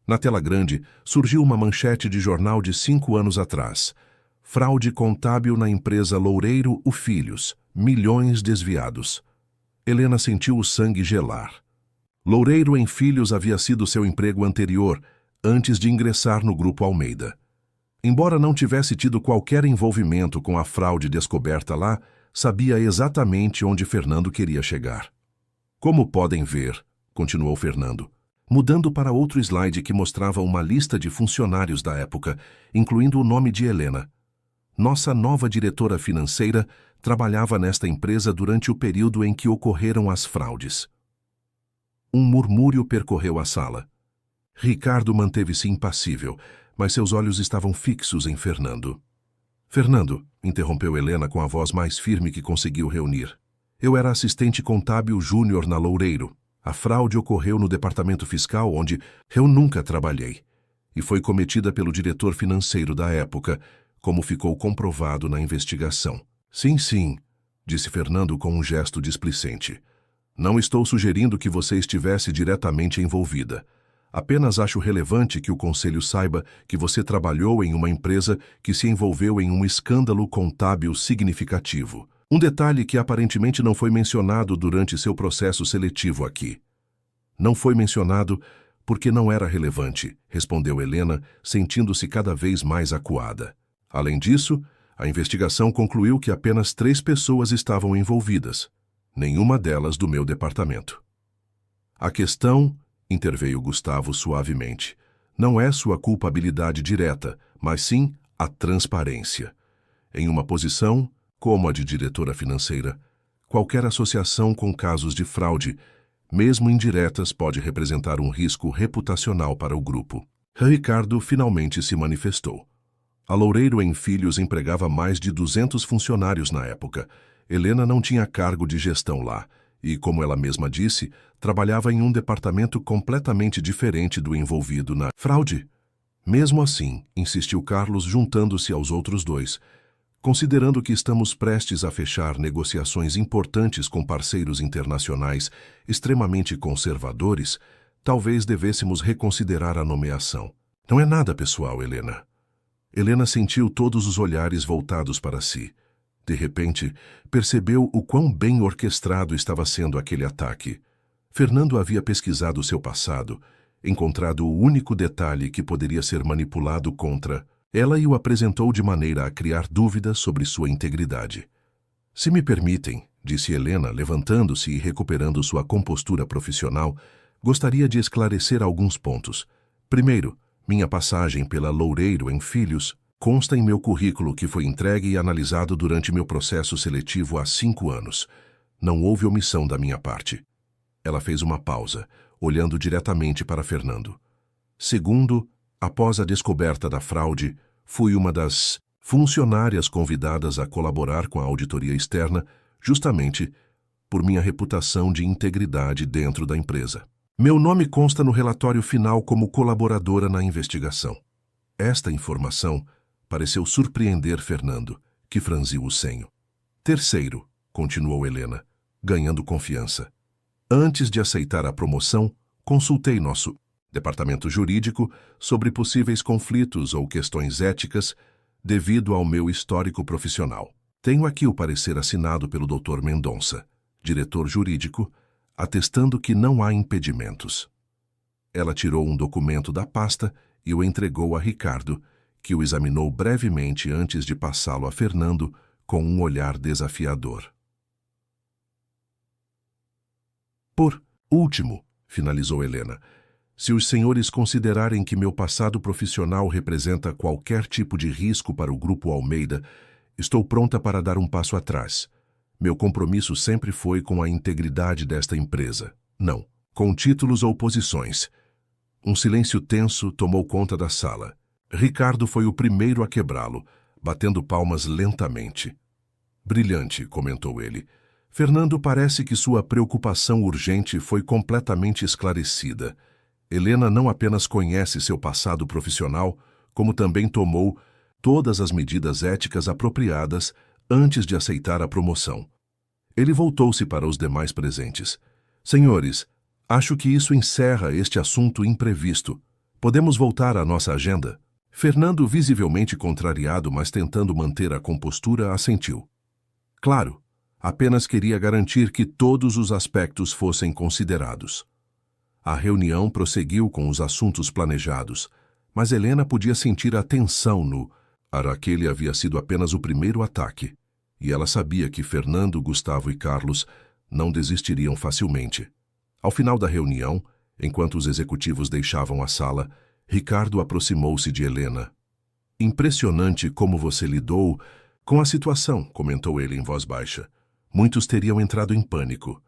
Na tela grande, surgiu uma manchete de jornal de 5 anos atrás. Fraude contábil na empresa Loureiro Filhos, milhões desviados. Helena sentiu o sangue gelar. Loureiro Filhos havia sido seu emprego anterior, antes de ingressar no Grupo Almeida. Embora não tivesse tido qualquer envolvimento com a fraude descoberta lá, sabia exatamente onde Fernando queria chegar. Como podem ver, continuou Fernando, mudando para outro slide que mostrava uma lista de funcionários da época, incluindo o nome de Helena. Nossa nova diretora financeira trabalhava nesta empresa durante o período em que ocorreram as fraudes. Um murmúrio percorreu a sala. Ricardo manteve-se impassível, mas seus olhos estavam fixos em Fernando. Fernando, interrompeu Helena com a voz mais firme que conseguiu reunir. Eu era assistente contábil júnior na Loureiro. A fraude ocorreu no departamento fiscal onde eu nunca trabalhei, e foi cometida pelo diretor financeiro da época, como ficou comprovado na investigação. Sim, disse Fernando com um gesto displicente. Não estou sugerindo que você estivesse diretamente envolvida. Apenas acho relevante que o Conselho saiba que você trabalhou em uma empresa que se envolveu em um escândalo contábil significativo. Um detalhe que aparentemente não foi mencionado durante seu processo seletivo aqui. Não foi mencionado porque não era relevante, respondeu Helena, sentindo-se cada vez mais acuada. Além disso, a investigação concluiu que apenas 3 pessoas estavam envolvidas, nenhuma delas do meu departamento. A questão, interveio Gustavo suavemente, não é sua culpabilidade direta, mas sim a transparência. Em uma posição, como a de diretora financeira, qualquer associação com casos de fraude, mesmo indiretas, pode representar um risco reputacional para o grupo. Ricardo finalmente se manifestou. A Loureiro Filhos empregava mais de 200 funcionários na época. Helena não tinha cargo de gestão lá e, como ela mesma disse, trabalhava em um departamento completamente diferente do envolvido na fraude. Mesmo assim, insistiu Carlos, juntando-se aos outros dois, Considerando que estamos prestes a fechar negociações importantes com parceiros internacionais extremamente conservadores, talvez devêssemos reconsiderar a nomeação. Não é nada pessoal, Helena. Helena sentiu todos os olhares voltados para si. De repente, percebeu o quão bem orquestrado estava sendo aquele ataque. Fernando havia pesquisado seu passado, encontrado o único detalhe que poderia ser manipulado contra ela e o apresentou de maneira a criar dúvidas sobre sua integridade. Se me permitem, disse Helena, levantando-se e recuperando sua compostura profissional, gostaria de esclarecer alguns pontos. Primeiro, minha passagem pela Loureiro em Filhos consta em meu currículo que foi entregue e analisado durante meu processo seletivo há 5 anos. Não houve omissão da minha parte. Ela fez uma pausa, olhando diretamente para Fernando. Segundo, após a descoberta da fraude, fui uma das funcionárias convidadas a colaborar com a auditoria externa, justamente por minha reputação de integridade dentro da empresa. Meu nome consta no relatório final como colaboradora na investigação. Esta informação pareceu surpreender Fernando, que franziu o senho. Terceiro, continuou Helena, ganhando confiança. Antes de aceitar a promoção, consultei nosso departamento jurídico sobre possíveis conflitos ou questões éticas devido ao meu histórico profissional. Tenho aqui o parecer assinado pelo Dr. Mendonça, diretor jurídico, atestando que não há impedimentos. Ela tirou um documento da pasta e o entregou a Ricardo, que o examinou brevemente antes de passá-lo a Fernando com um olhar desafiador. Por último, finalizou Helena, se os senhores considerarem que meu passado profissional representa qualquer tipo de risco para o Grupo Almeida, estou pronta para dar um passo atrás. Meu compromisso sempre foi com a integridade desta empresa, não com títulos ou posições. Um silêncio tenso tomou conta da sala. Ricardo foi o primeiro a quebrá-lo, batendo palmas lentamente. Brilhante, comentou ele. Fernando, parece que sua preocupação urgente foi completamente esclarecida. Helena não apenas conhece seu passado profissional, como também tomou todas as medidas éticas apropriadas antes de aceitar a promoção. Ele voltou-se para os demais presentes. Senhores, acho que isso encerra este assunto imprevisto. Podemos voltar à nossa agenda? Fernando, visivelmente contrariado, mas tentando manter a compostura, assentiu. Claro, apenas queria garantir que todos os aspectos fossem considerados. A reunião prosseguiu com os assuntos planejados, mas Helena podia sentir a tensão no ar. Aquele havia sido apenas o primeiro ataque, e ela sabia que Fernando, Gustavo e Carlos não desistiriam facilmente. Ao final da reunião, enquanto os executivos deixavam a sala, Ricardo aproximou-se de Helena. Impressionante como você lidou com a situação, comentou ele em voz baixa. Muitos teriam entrado em pânico.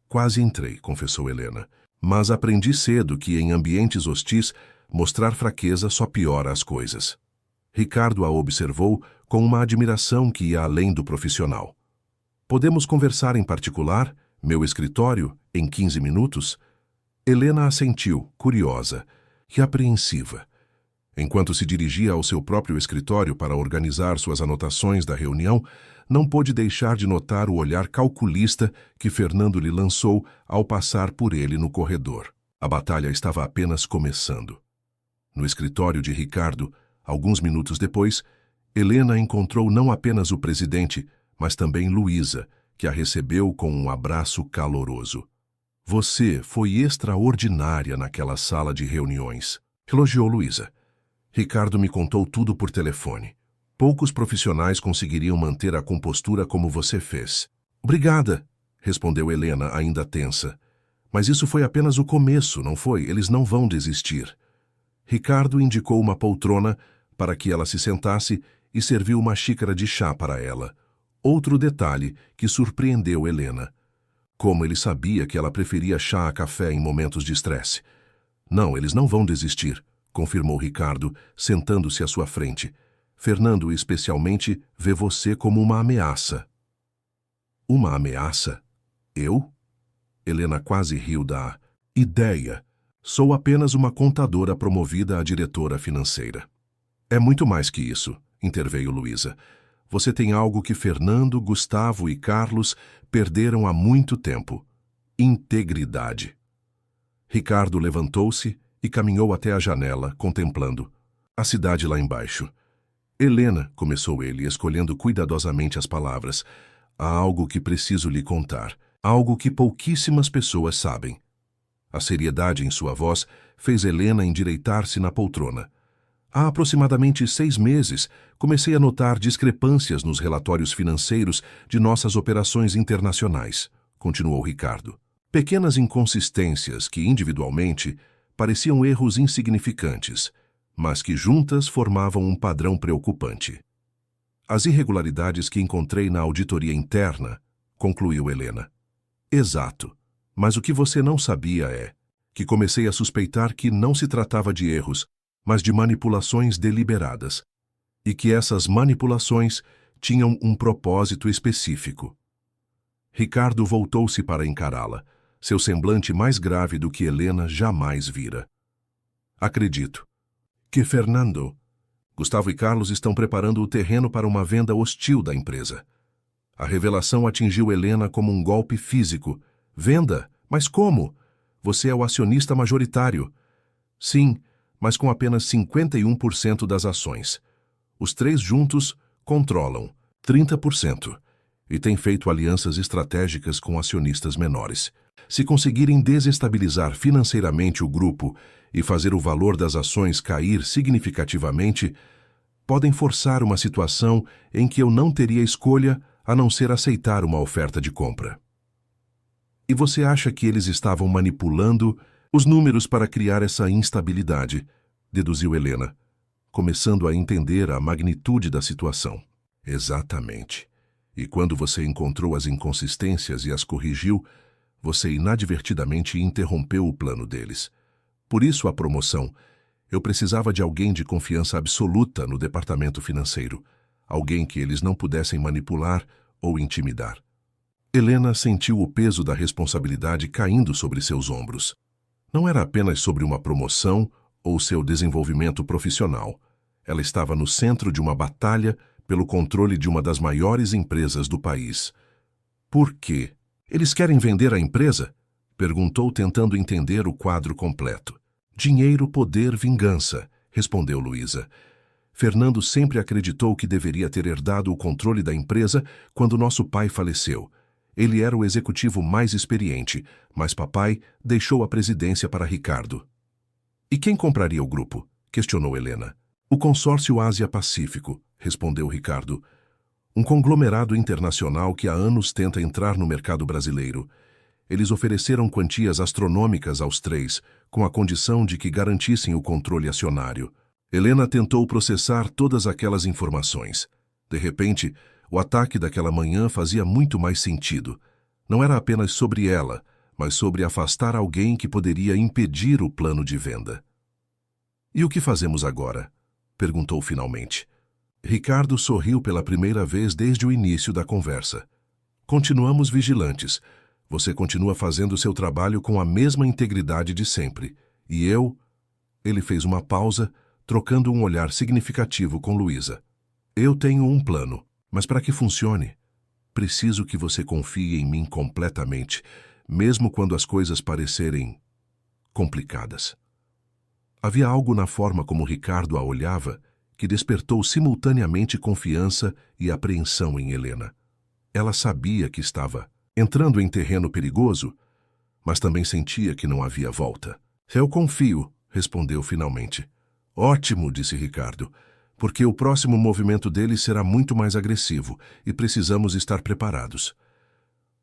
Quase entrei, confessou Helena. Mas aprendi cedo que em ambientes hostis, mostrar fraqueza só piora as coisas. Ricardo a observou com uma admiração que ia além do profissional. Podemos conversar em particular, meu escritório, em 15 minutos? Helena assentiu, curiosa e apreensiva. Enquanto se dirigia ao seu próprio escritório para organizar suas anotações da reunião, não pôde deixar de notar o olhar calculista que Fernando lhe lançou ao passar por ele no corredor. A batalha estava apenas começando. No escritório de Ricardo, alguns minutos depois, Helena encontrou não apenas o presidente, mas também Luísa, que a recebeu com um abraço caloroso. Você foi extraordinária naquela sala de reuniões, elogiou Luísa. Ricardo me contou tudo por telefone. Poucos profissionais conseguiriam manter a compostura como você fez. Obrigada, respondeu Helena, ainda tensa. Mas isso foi apenas o começo, não foi? Eles não vão desistir. Ricardo indicou uma poltrona para que ela se sentasse e serviu uma xícara de chá para ela. Outro detalhe que surpreendeu Helena. Como ele sabia que ela preferia chá a café em momentos de estresse. Não, eles não vão desistir, confirmou Ricardo, sentando-se à sua frente. Fernando, especialmente, vê você como uma ameaça. Uma ameaça? Eu? Helena quase riu da ideia. Sou apenas uma contadora promovida a diretora financeira. É muito mais que isso, interveio Luísa. Você tem algo que Fernando, Gustavo e Carlos perderam há muito tempo: integridade. Ricardo levantou-se e caminhou até a janela, contemplando a cidade lá embaixo. Helena, começou ele, escolhendo cuidadosamente as palavras, há algo que preciso lhe contar, algo que pouquíssimas pessoas sabem. A seriedade em sua voz fez Helena endireitar-se na poltrona. Há aproximadamente 6 meses, comecei a notar discrepâncias nos relatórios financeiros de nossas operações internacionais, continuou Ricardo. Pequenas inconsistências que, individualmente, pareciam erros insignificantes, mas que juntas formavam um padrão preocupante. As irregularidades que encontrei na auditoria interna, concluiu Helena. Exato, mas o que você não sabia é que comecei a suspeitar que não se tratava de erros, mas de manipulações deliberadas, e que essas manipulações tinham um propósito específico. Ricardo voltou-se para encará-la, seu semblante mais grave do que Helena jamais vira. Acredito que Fernando, Gustavo e Carlos estão preparando o terreno para uma venda hostil da empresa. A revelação atingiu Helena como um golpe físico. Venda? Mas como? Você é o acionista majoritário. Sim, mas com apenas 51% das ações. Os 3 juntos controlam 30% e têm feito alianças estratégicas com acionistas menores. Se conseguirem desestabilizar financeiramente o grupo e fazer o valor das ações cair significativamente, podem forçar uma situação em que eu não teria escolha a não ser aceitar uma oferta de compra. E você acha que eles estavam manipulando os números para criar essa instabilidade, deduziu Helena, começando a entender a magnitude da situação. Exatamente. E quando você encontrou as inconsistências e as corrigiu, você inadvertidamente interrompeu o plano deles. Por isso a promoção. Eu precisava de alguém de confiança absoluta no departamento financeiro, alguém que eles não pudessem manipular ou intimidar. Helena sentiu o peso da responsabilidade caindo sobre seus ombros. Não era apenas sobre uma promoção ou seu desenvolvimento profissional. Ela estava no centro de uma batalha pelo controle de uma das maiores empresas do país. Por quê? Eles querem vender a empresa? Perguntou, tentando entender o quadro completo. Dinheiro, poder, vingança, respondeu Luísa. Fernando sempre acreditou que deveria ter herdado o controle da empresa quando nosso pai faleceu. Ele era o executivo mais experiente, mas papai deixou a presidência para Ricardo. E quem compraria o grupo? Questionou Helena. O consórcio Ásia-Pacífico, respondeu Ricardo. Um conglomerado internacional que há anos tenta entrar no mercado brasileiro. Eles ofereceram quantias astronômicas aos 3, com a condição de que garantissem o controle acionário. Helena tentou processar todas aquelas informações. De repente, o ataque daquela manhã fazia muito mais sentido. Não era apenas sobre ela, mas sobre afastar alguém que poderia impedir o plano de venda. E o que fazemos agora? Perguntou finalmente. Ricardo sorriu pela primeira vez desde o início da conversa. Continuamos vigilantes. Você continua fazendo seu trabalho com a mesma integridade de sempre. E eu... Ele fez uma pausa, trocando um olhar significativo com Luísa. Eu tenho um plano, mas para que funcione, preciso que você confie em mim completamente, mesmo quando as coisas parecerem complicadas. Havia algo na forma como Ricardo a olhava que despertou simultaneamente confiança e apreensão em Helena. Ela sabia que estava entrando em terreno perigoso, mas também sentia que não havia volta. Eu confio, respondeu finalmente. Ótimo, disse Ricardo, porque o próximo movimento dele será muito mais agressivo e precisamos estar preparados.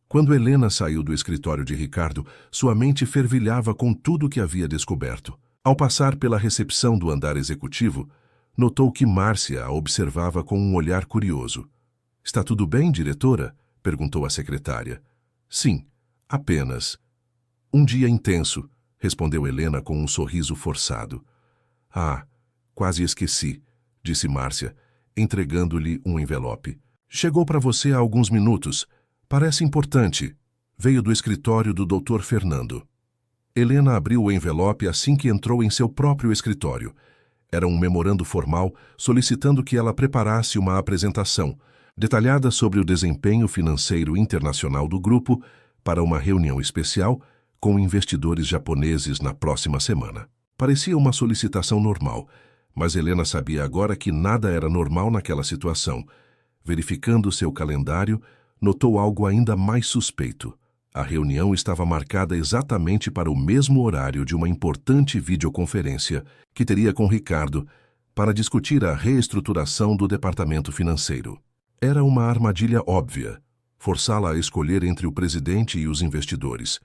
Quando Helena saiu do escritório de Ricardo, sua mente fervilhava com tudo o que havia descoberto. Ao passar pela recepção do andar executivo, notou que Márcia a observava com um olhar curioso. Está tudo bem, diretora? Perguntou a secretária. Sim, apenas. Um dia intenso, respondeu Helena com um sorriso forçado. Ah, quase esqueci, disse Márcia, entregando-lhe um envelope. Chegou para você há alguns minutos. Parece importante. Veio do escritório do Dr. Fernando. Helena abriu o envelope assim que entrou em seu próprio escritório. Era um memorando formal solicitando que ela preparasse uma apresentação, detalhada sobre o desempenho financeiro internacional do grupo para uma reunião especial com investidores japoneses na próxima semana. Parecia uma solicitação normal, mas Helena sabia agora que nada era normal naquela situação. Verificando seu calendário, notou algo ainda mais suspeito. A reunião estava marcada exatamente para o mesmo horário de uma importante videoconferência que teria com Ricardo para discutir a reestruturação do departamento financeiro. Era uma armadilha óbvia, forçá-la a escolher entre o presidente e os investidores,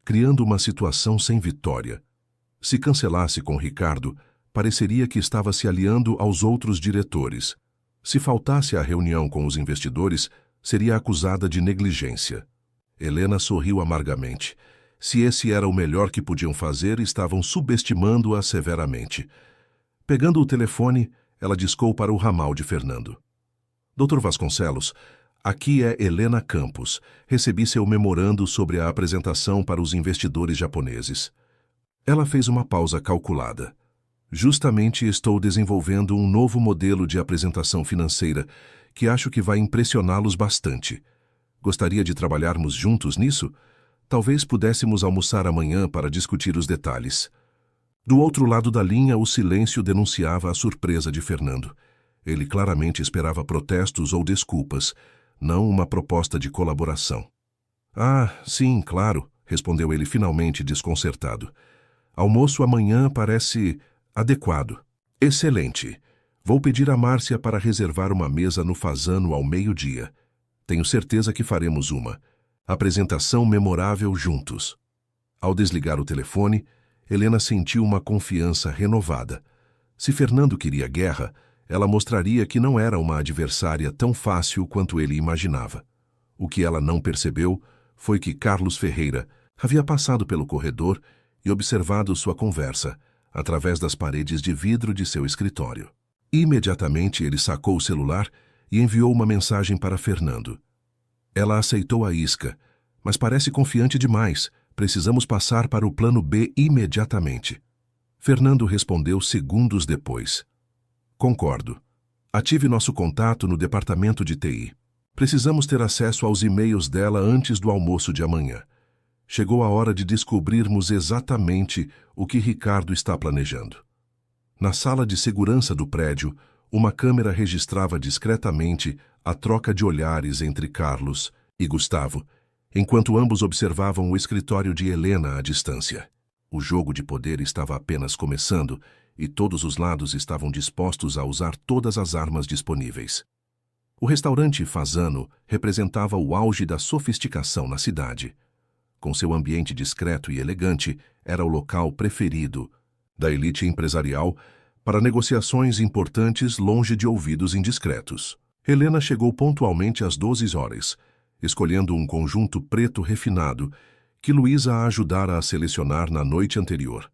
criando uma situação sem vitória. Se cancelasse com Ricardo, pareceria que estava se aliando aos outros diretores. Se faltasse à reunião com os investidores, seria acusada de negligência. Helena sorriu amargamente. Se esse era o melhor que podiam fazer, estavam subestimando-a severamente. Pegando o telefone, ela discou para o ramal de Fernando. Dr. Vasconcelos, aqui é Helena Campos. Recebi seu memorando sobre a apresentação para os investidores japoneses. Ela fez uma pausa calculada. Justamente estou desenvolvendo um novo modelo de apresentação financeira que acho que vai impressioná-los bastante. Gostaria de trabalharmos juntos nisso? Talvez pudéssemos almoçar amanhã para discutir os detalhes. Do outro lado da linha, o silêncio denunciava a surpresa de Fernando. Ele claramente esperava protestos ou desculpas, não uma proposta de colaboração. Ah, sim, claro, respondeu ele finalmente desconcertado. Almoço amanhã parece adequado. Excelente. Vou pedir a Márcia para reservar uma mesa no Fasano ao meio-dia. Tenho certeza que faremos uma apresentação memorável juntos. Ao desligar o telefone, Helena sentiu uma confiança renovada. Se Fernando queria guerra, ela mostraria que não era uma adversária tão fácil quanto ele imaginava. O que ela não percebeu foi que Carlos Ferreira havia passado pelo corredor e observado sua conversa, através das paredes de vidro de seu escritório. Imediatamente ele sacou o celular e enviou uma mensagem para Fernando. Ela aceitou a isca, mas parece confiante demais. Precisamos passar para o plano B imediatamente. Fernando respondeu segundos depois. Concordo. Ative nosso contato no departamento de TI. Precisamos ter acesso aos e-mails dela antes do almoço de amanhã. Chegou a hora de descobrirmos exatamente o que Ricardo está planejando. Na sala de segurança do prédio, uma câmera registrava discretamente a troca de olhares entre Carlos e Gustavo, enquanto ambos observavam o escritório de Helena à distância. O jogo de poder estava apenas começando e todos os lados estavam dispostos a usar todas as armas disponíveis. O restaurante Fasano representava o auge da sofisticação na cidade. Com seu ambiente discreto e elegante, era o local preferido da elite empresarial para negociações importantes longe de ouvidos indiscretos. Helena chegou pontualmente às 12 horas, escolhendo um conjunto preto refinado que Luísa a ajudara a selecionar na noite anterior.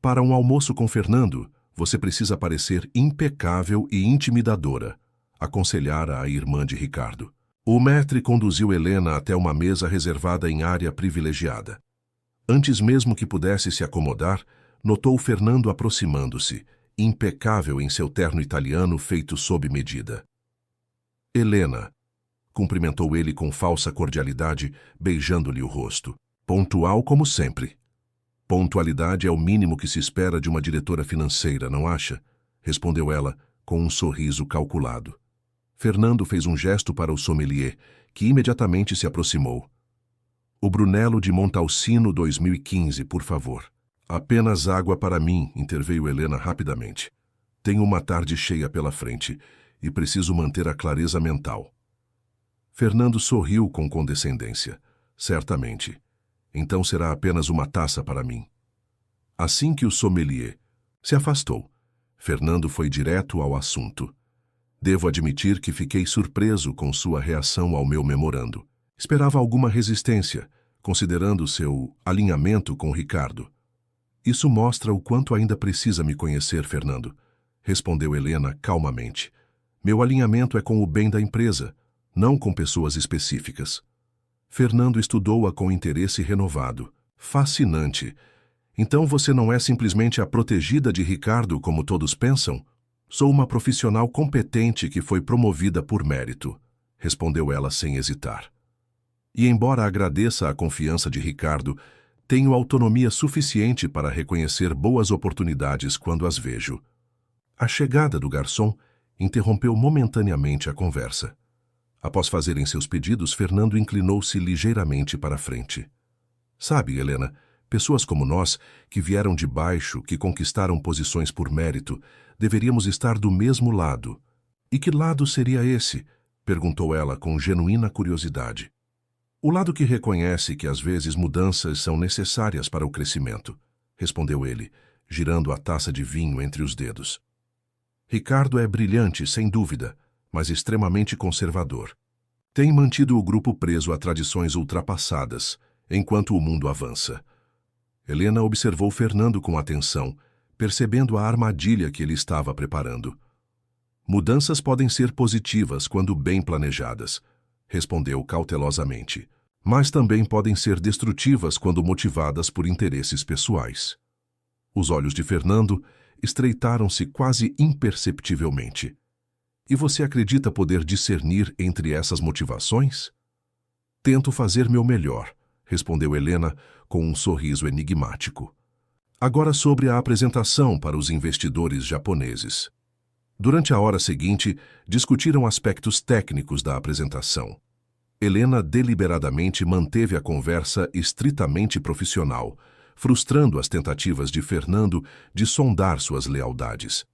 Para um almoço com Fernando, você precisa parecer impecável e intimidadora, aconselhara a irmã de Ricardo. O maître conduziu Helena até uma mesa reservada em área privilegiada. Antes mesmo que pudesse se acomodar, notou Fernando aproximando-se, impecável em seu terno italiano feito sob medida. Helena, cumprimentou ele com falsa cordialidade, beijando-lhe o rosto. Pontual como sempre. Pontualidade é o mínimo que se espera de uma diretora financeira, não acha? Respondeu ela, com um sorriso calculado. Fernando fez um gesto para o sommelier, que imediatamente se aproximou. O Brunello de Montalcino 2015, por favor. Apenas água para mim, interveio Helena rapidamente. Tenho uma tarde cheia pela frente e preciso manter a clareza mental. Fernando sorriu com condescendência. Certamente. Então será apenas uma taça para mim. Assim que o sommelier se afastou, Fernando foi direto ao assunto. Devo admitir que fiquei surpreso com sua reação ao meu memorando. Esperava alguma resistência, considerando seu alinhamento com Ricardo. Isso mostra o quanto ainda precisa me conhecer, Fernando, respondeu Helena calmamente. Meu alinhamento é com o bem da empresa, não com pessoas específicas. Fernando estudou-a com interesse renovado. Fascinante. Então você não é simplesmente a protegida de Ricardo como todos pensam? Sou uma profissional competente que foi promovida por mérito, respondeu ela sem hesitar. E embora agradeça a confiança de Ricardo, tenho autonomia suficiente para reconhecer boas oportunidades quando as vejo. A chegada do garçom interrompeu momentaneamente a conversa. Após fazerem seus pedidos, Fernando inclinou-se ligeiramente para a frente. Sabe, Helena, pessoas como nós, que vieram de baixo, que conquistaram posições por mérito, deveríamos estar do mesmo lado. E que lado seria esse? Perguntou ela com genuína curiosidade. O lado que reconhece que às vezes mudanças são necessárias para o crescimento, respondeu ele, girando a taça de vinho entre os dedos. Ricardo é brilhante, sem dúvida, mas extremamente conservador. Tem mantido o grupo preso a tradições ultrapassadas, enquanto o mundo avança. Helena observou Fernando com atenção, percebendo a armadilha que ele estava preparando. Mudanças podem ser positivas quando bem planejadas, respondeu cautelosamente, mas também podem ser destrutivas quando motivadas por interesses pessoais. Os olhos de Fernando estreitaram-se quase imperceptivelmente. E você acredita poder discernir entre essas motivações? Tento fazer meu melhor, respondeu Helena com um sorriso enigmático. Agora sobre a apresentação para os investidores japoneses. Durante a hora seguinte, discutiram aspectos técnicos da apresentação. Helena deliberadamente manteve a conversa estritamente profissional, frustrando as tentativas de Fernando de sondar suas lealdades.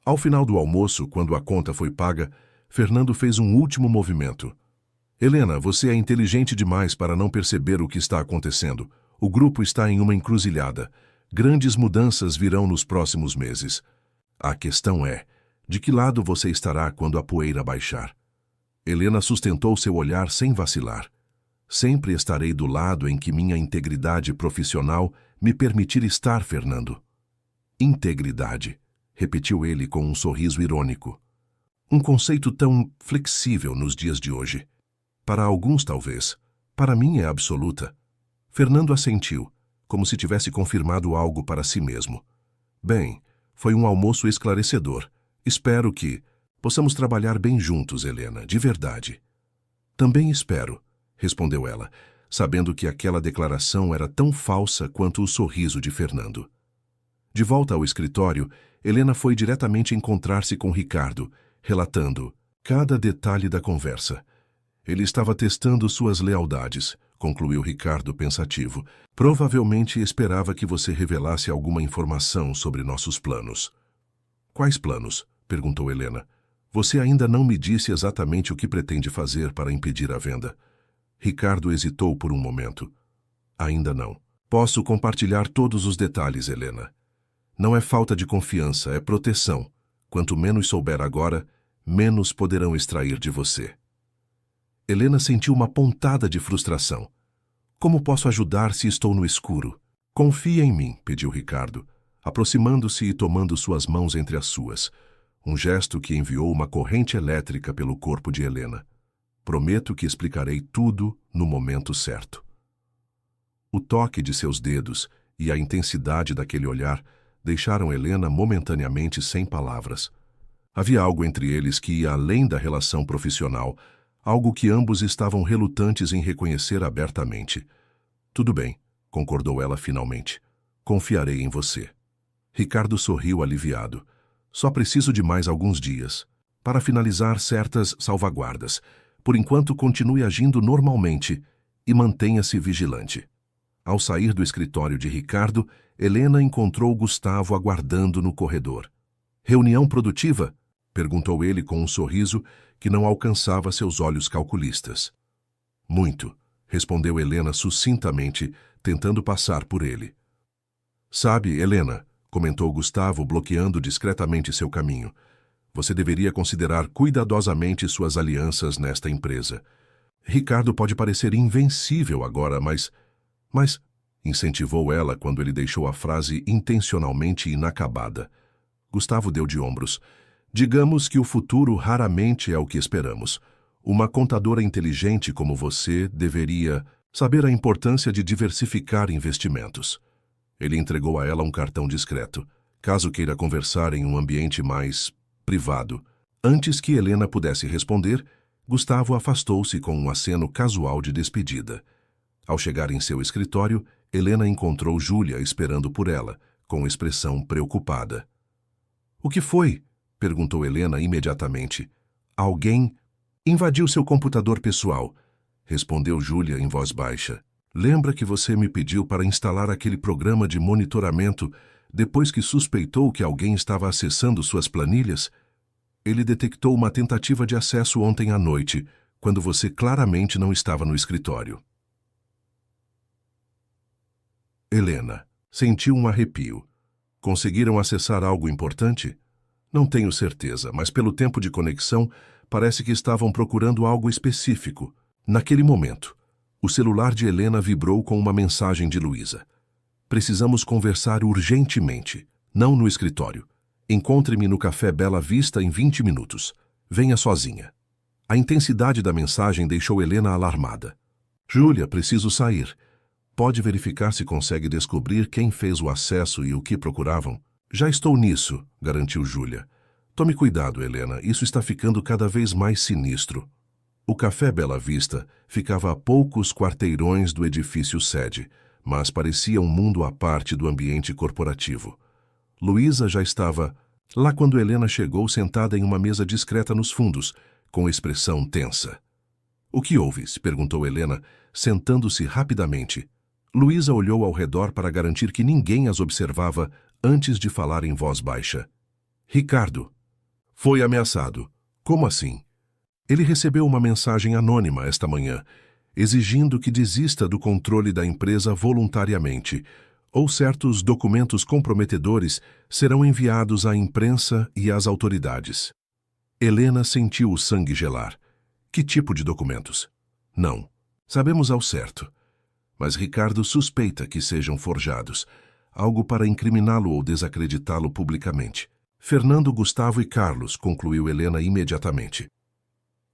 Ao final do almoço, quando a conta foi paga, Fernando fez um último movimento. Helena, você é inteligente demais para não perceber o que está acontecendo. O grupo está em uma encruzilhada. Grandes mudanças virão nos próximos meses. A questão é, de que lado você estará quando a poeira baixar? Helena sustentou seu olhar sem vacilar. Sempre estarei do lado em que minha integridade profissional me permitir estar, Fernando. Integridade, repetiu ele com um sorriso irônico. Um conceito tão flexível nos dias de hoje. Para alguns, talvez. Para mim é absoluta. Fernando assentiu, como se tivesse confirmado algo para si mesmo. Bem, foi um almoço esclarecedor. Espero que possamos trabalhar bem juntos, Helena, de verdade. Também espero, respondeu ela, sabendo que aquela declaração era tão falsa quanto o sorriso de Fernando. De volta ao escritório, Helena foi diretamente encontrar-se com Ricardo, relatando cada detalhe da conversa. Ele estava testando suas lealdades, concluiu Ricardo pensativo. Provavelmente esperava que você revelasse alguma informação sobre nossos planos. Quais planos? Perguntou Helena. Você ainda não me disse exatamente o que pretende fazer para impedir a venda. Ricardo hesitou por um momento. Ainda não. Posso compartilhar todos os detalhes, Helena. Não é falta de confiança, é proteção. Quanto menos souber agora, menos poderão extrair de você. Helena sentiu uma pontada de frustração. Como posso ajudar se estou no escuro? Confia em mim, pediu Ricardo, aproximando-se e tomando suas mãos entre as suas. Um gesto que enviou uma corrente elétrica pelo corpo de Helena. Prometo que explicarei tudo no momento certo. O toque de seus dedos e a intensidade daquele olhar deixaram Helena momentaneamente sem palavras. Havia algo entre eles que ia além da relação profissional, algo que ambos estavam relutantes em reconhecer abertamente. Tudo bem, concordou ela finalmente. Confiarei em você. Ricardo sorriu aliviado. Só preciso de mais alguns dias para finalizar certas salvaguardas. Por enquanto, continue agindo normalmente e mantenha-se vigilante. Ao sair do escritório de Ricardo, Helena encontrou Gustavo aguardando no corredor. Reunião produtiva? Perguntou ele com um sorriso que não alcançava seus olhos calculistas. Muito, respondeu Helena sucintamente, tentando passar por ele. Sabe, Helena, comentou Gustavo, bloqueando discretamente seu caminho, você deveria considerar cuidadosamente suas alianças nesta empresa. Ricardo pode parecer invencível agora, mas... incentivou ela quando ele deixou a frase intencionalmente inacabada. Gustavo deu de ombros. Digamos que o futuro raramente é o que esperamos. Uma contadora inteligente como você deveria saber a importância de diversificar investimentos. Ele entregou a ela um cartão discreto. Caso queira conversar em um ambiente mais privado. Antes que Helena pudesse responder, Gustavo afastou-se com um aceno casual de despedida. Ao chegar em seu escritório, Helena encontrou Júlia esperando por ela, com expressão preocupada. "O que foi?" perguntou Helena imediatamente. "Alguém invadiu seu computador pessoal", respondeu Júlia em voz baixa. "Lembra que você me pediu para instalar aquele programa de monitoramento depois que suspeitou que alguém estava acessando suas planilhas? Ele detectou uma tentativa de acesso ontem à noite, quando você claramente não estava no escritório." Helena sentiu um arrepio. Conseguiram acessar algo importante? Não tenho certeza, mas pelo tempo de conexão, parece que estavam procurando algo específico. Naquele momento, o celular de Helena vibrou com uma mensagem de Luísa. "Precisamos conversar urgentemente, não no escritório. Encontre-me no Café Bela Vista em 20 minutos. Venha sozinha." A intensidade da mensagem deixou Helena alarmada. "Júlia, preciso sair. Pode verificar se consegue descobrir quem fez o acesso e o que procuravam?" "Já estou nisso", garantiu Júlia. "Tome cuidado, Helena, isso está ficando cada vez mais sinistro." O Café Bela Vista ficava a poucos quarteirões do edifício sede, mas parecia um mundo à parte do ambiente corporativo. Luísa já estava lá quando Helena chegou sentada em uma mesa discreta nos fundos, com expressão tensa. "O que houve?" perguntou Helena, sentando-se rapidamente. Luísa olhou ao redor para garantir que ninguém as observava antes de falar em voz baixa. "Ricardo foi ameaçado." "Como assim?" "Ele recebeu uma mensagem anônima esta manhã, exigindo que desista do controle da empresa voluntariamente, ou certos documentos comprometedores serão enviados à imprensa e às autoridades." Helena sentiu o sangue gelar. "Que tipo de documentos?" "Não sabemos ao certo, mas Ricardo suspeita que sejam forjados, algo para incriminá-lo ou desacreditá-lo publicamente." "Fernando, Gustavo e Carlos", concluiu Helena imediatamente.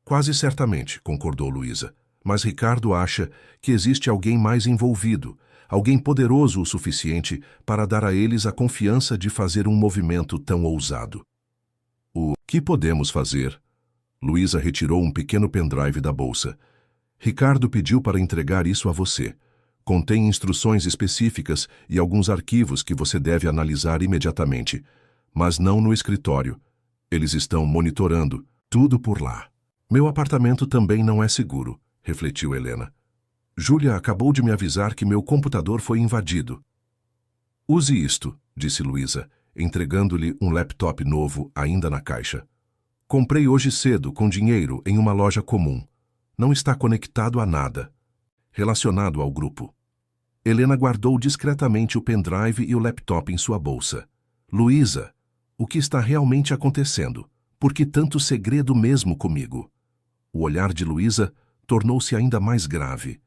"Quase certamente", concordou Luísa, "mas Ricardo acha que existe alguém mais envolvido, alguém poderoso o suficiente para dar a eles a confiança de fazer um movimento tão ousado." "O que podemos fazer?" Luísa retirou um pequeno pendrive da bolsa. "Ricardo pediu para entregar isso a você. Contém instruções específicas e alguns arquivos que você deve analisar imediatamente, mas não no escritório. Eles estão monitorando tudo por lá." "Meu apartamento também não é seguro", refletiu Helena. "Júlia acabou de me avisar que meu computador foi invadido." "Use isto", disse Luísa, entregando-lhe um laptop novo ainda na caixa. "Comprei hoje cedo com dinheiro em uma loja comum. Não está conectado a nada relacionado ao grupo." Helena guardou discretamente o pendrive e o laptop em sua bolsa. "Luísa, o que está realmente acontecendo? Por que tanto segredo mesmo comigo?" O olhar de Luísa tornou-se ainda mais grave.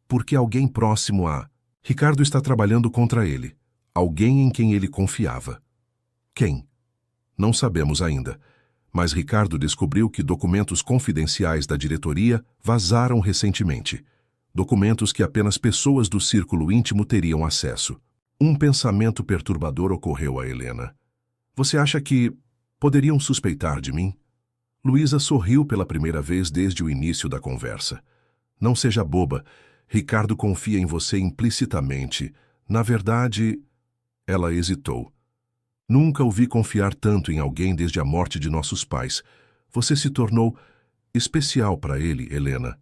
"Porque alguém próximo a Ricardo está trabalhando contra ele. Alguém em quem ele confiava." "Quem?" "Não sabemos ainda. Mas Ricardo descobriu que documentos confidenciais da diretoria vazaram recentemente. Documentos que apenas pessoas do círculo íntimo teriam acesso." Um pensamento perturbador ocorreu a Helena. "Você acha que poderiam suspeitar de mim?" Luísa sorriu pela primeira vez desde o início da conversa. "Não seja boba. Ricardo confia em você implicitamente. Na verdade..." Ela hesitou. "Nunca o vi confiar tanto em alguém desde a morte de nossos pais. Você se tornou especial para ele, Helena."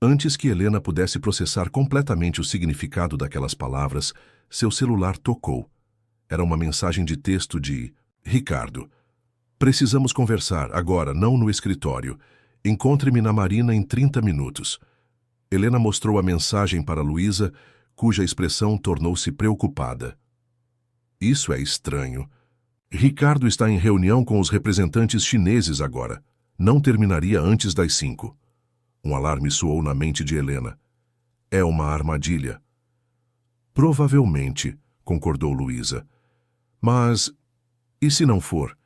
Antes que Helena pudesse processar completamente o significado daquelas palavras, seu celular tocou. Era uma mensagem de texto de Ricardo. "Precisamos conversar, agora, não no escritório. Encontre-me na Marina em 30 minutos." Helena mostrou a mensagem para Luísa, cuja expressão tornou-se preocupada. "Isso é estranho. Ricardo está em reunião com os representantes chineses agora. Não terminaria antes das 5. Um alarme soou na mente de Helena. "É uma armadilha." "Provavelmente", concordou Luísa. "Mas, e se não for?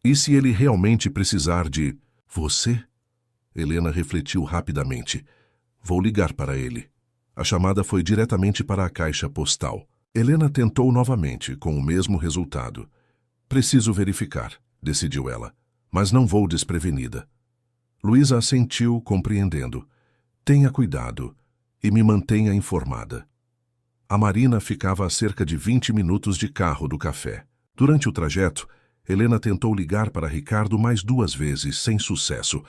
E se ele realmente precisar de você?" Helena refletiu rapidamente. "Vou ligar para ele." A chamada foi diretamente para a caixa postal. Helena tentou novamente, com o mesmo resultado. "Preciso verificar", decidiu ela, mas não vou desprevenida. Luísa assentiu, compreendendo. Tenha cuidado e me mantenha informada. A Marina ficava a cerca de 20 minutos de carro do café. Durante o trajeto, Helena tentou ligar para Ricardo mais 2 vezes, sem sucesso.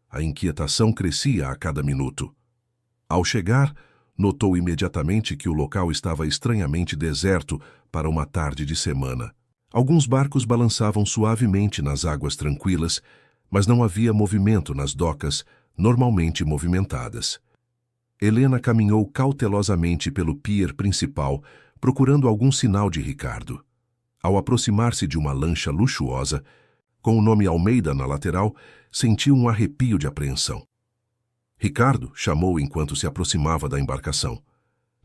A inquietação crescia a cada minuto. Ao chegar, notou imediatamente que o local estava estranhamente deserto para uma tarde de semana. Alguns barcos balançavam suavemente nas águas tranquilas, mas não havia movimento nas docas, normalmente movimentadas. Helena caminhou cautelosamente pelo pier principal, procurando algum sinal de Ricardo. Ao aproximar-se de uma lancha luxuosa, com o nome Almeida na lateral, sentiu um arrepio de apreensão. Ricardo chamou enquanto se aproximava da embarcação.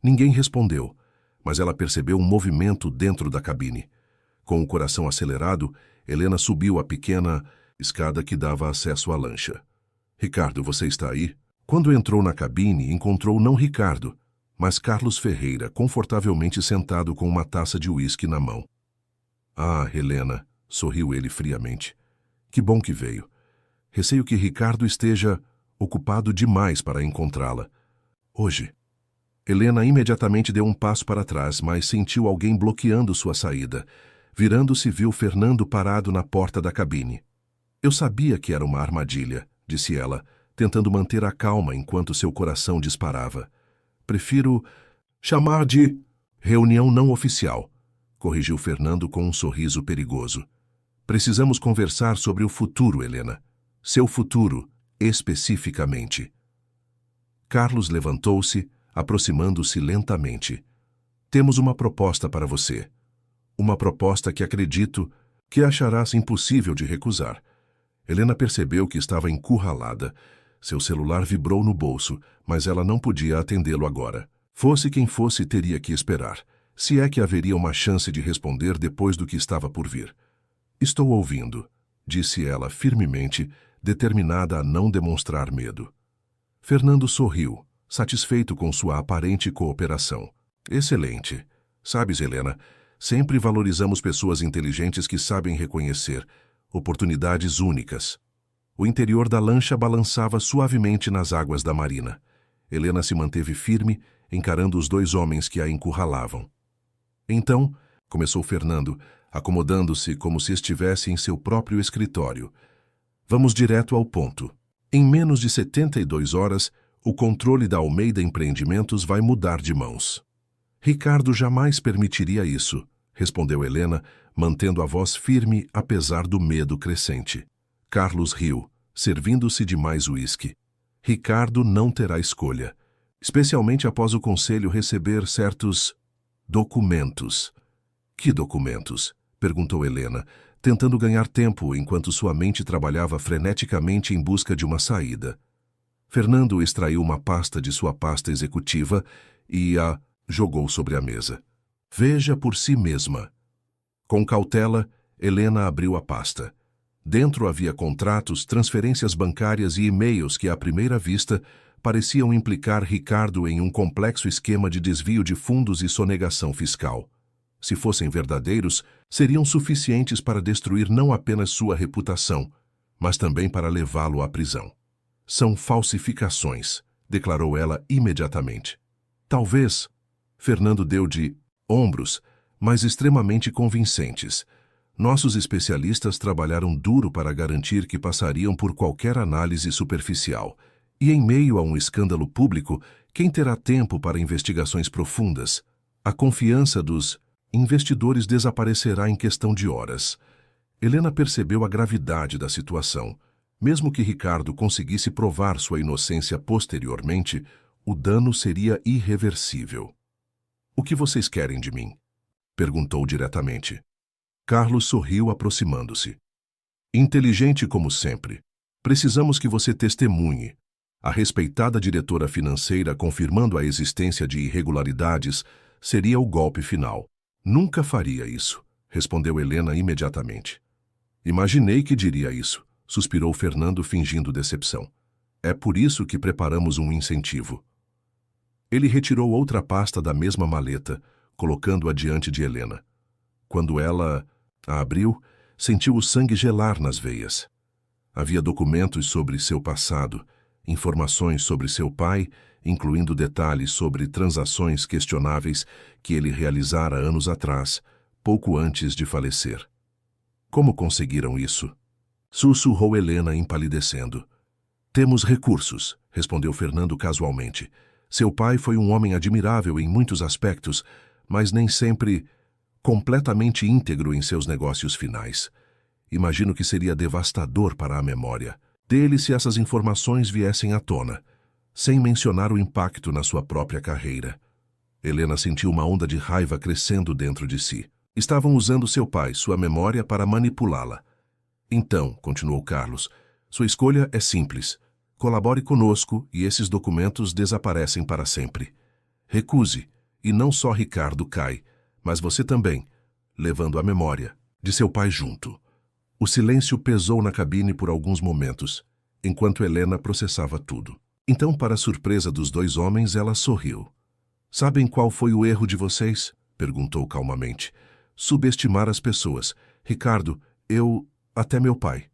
Ninguém respondeu, mas ela percebeu um movimento dentro da cabine. Com o coração acelerado, Helena subiu a pequena escada que dava acesso à lancha. Ricardo, você está aí? Quando entrou na cabine, encontrou não Ricardo, mas Carlos Ferreira, confortavelmente sentado com uma taça de uísque na mão. Ah, Helena, sorriu ele friamente. Que bom que veio. Receio que Ricardo esteja ocupado demais para encontrá-la. Hoje. Helena imediatamente deu um passo para trás, mas sentiu alguém bloqueando sua saída. Virando-se, viu Fernando parado na porta da cabine. Eu sabia que era uma armadilha, disse ela, tentando manter a calma enquanto seu coração disparava. Prefiro chamar de reunião não oficial, corrigiu Fernando com um sorriso perigoso. Precisamos conversar sobre o futuro, Helena. Seu futuro, especificamente. Carlos levantou-se, aproximando-se lentamente. Temos uma proposta para você. Uma proposta que acredito que acharás impossível de recusar. Helena percebeu que estava encurralada. Seu celular vibrou no bolso, mas ela não podia atendê-lo agora. Fosse quem fosse, teria que esperar, se é que haveria uma chance de responder depois do que estava por vir. Estou ouvindo, disse ela firmemente, determinada a não demonstrar medo. Fernando sorriu, satisfeito com sua aparente cooperação. Excelente. Sabes, Helena, sempre valorizamos pessoas inteligentes que sabem reconhecer oportunidades únicas. O interior da lancha balançava suavemente nas águas da marina. Helena se manteve firme, encarando os 2 homens que a encurralavam. Então, começou Fernando, acomodando-se como se estivesse em seu próprio escritório. Vamos direto ao ponto. Em menos de 72 horas, o controle da Almeida Empreendimentos vai mudar de mãos. Ricardo jamais permitiria isso, respondeu Helena, mantendo a voz firme apesar do medo crescente. Carlos riu, servindo-se de mais uísque. Ricardo não terá escolha, especialmente após o conselho receber certos documentos. Que documentos? Perguntou Helena, tentando ganhar tempo enquanto sua mente trabalhava freneticamente em busca de uma saída. Fernando extraiu uma pasta de sua pasta executiva e a jogou sobre a mesa. Veja por si mesma. Com cautela, Helena abriu a pasta. Dentro havia contratos, transferências bancárias e e-mails que, à primeira vista, pareciam implicar Ricardo em um complexo esquema de desvio de fundos e sonegação fiscal. Se fossem verdadeiros, seriam suficientes para destruir não apenas sua reputação, mas também para levá-lo à prisão. São falsificações, declarou ela imediatamente. Talvez, Fernando deu de ombros, mas extremamente convincentes. Nossos especialistas trabalharam duro para garantir que passariam por qualquer análise superficial. E em meio a um escândalo público, quem terá tempo para investigações profundas? A confiança dos investidores desaparecerá em questão de horas. Helena percebeu a gravidade da situação. Mesmo que Ricardo conseguisse provar sua inocência posteriormente, o dano seria irreversível. O que vocês querem de mim? Perguntou diretamente. Carlos sorriu aproximando-se. Inteligente como sempre. Precisamos que você testemunhe. A respeitada diretora financeira confirmando a existência de irregularidades seria o golpe final. Nunca faria isso, respondeu Helena imediatamente. Imaginei que diria isso, suspirou Fernando fingindo decepção. É por isso que preparamos um incentivo. Ele retirou outra pasta da mesma maleta, colocando-a diante de Helena. Quando ela a abriu, Sentiu o sangue gelar nas veias. Havia documentos sobre seu passado, informações sobre seu pai, incluindo detalhes sobre transações questionáveis que ele realizara anos atrás, pouco antes de falecer. Como conseguiram isso? Sussurrou Helena empalidecendo. Temos recursos, respondeu Fernando casualmente. Seu pai foi um homem admirável em muitos aspectos, mas nem sempre completamente íntegro em seus negócios finais. Imagino que seria devastador para a memória dele se essas informações viessem à tona, sem mencionar o impacto na sua própria carreira. Helena sentiu uma onda de raiva crescendo dentro de si. Estavam usando seu pai, sua memória, para manipulá-la. Então, continuou Carlos, sua escolha é simples. Colabore conosco e esses documentos desaparecem para sempre. Recuse, e não só Ricardo cai, mas você também, levando a memória de seu pai junto. O silêncio pesou na cabine por alguns momentos, enquanto Helena processava tudo. Então, para a surpresa dos dois homens, ela sorriu. Sabem qual foi o erro de vocês? Perguntou calmamente. Subestimar as pessoas. Ricardo, até meu pai.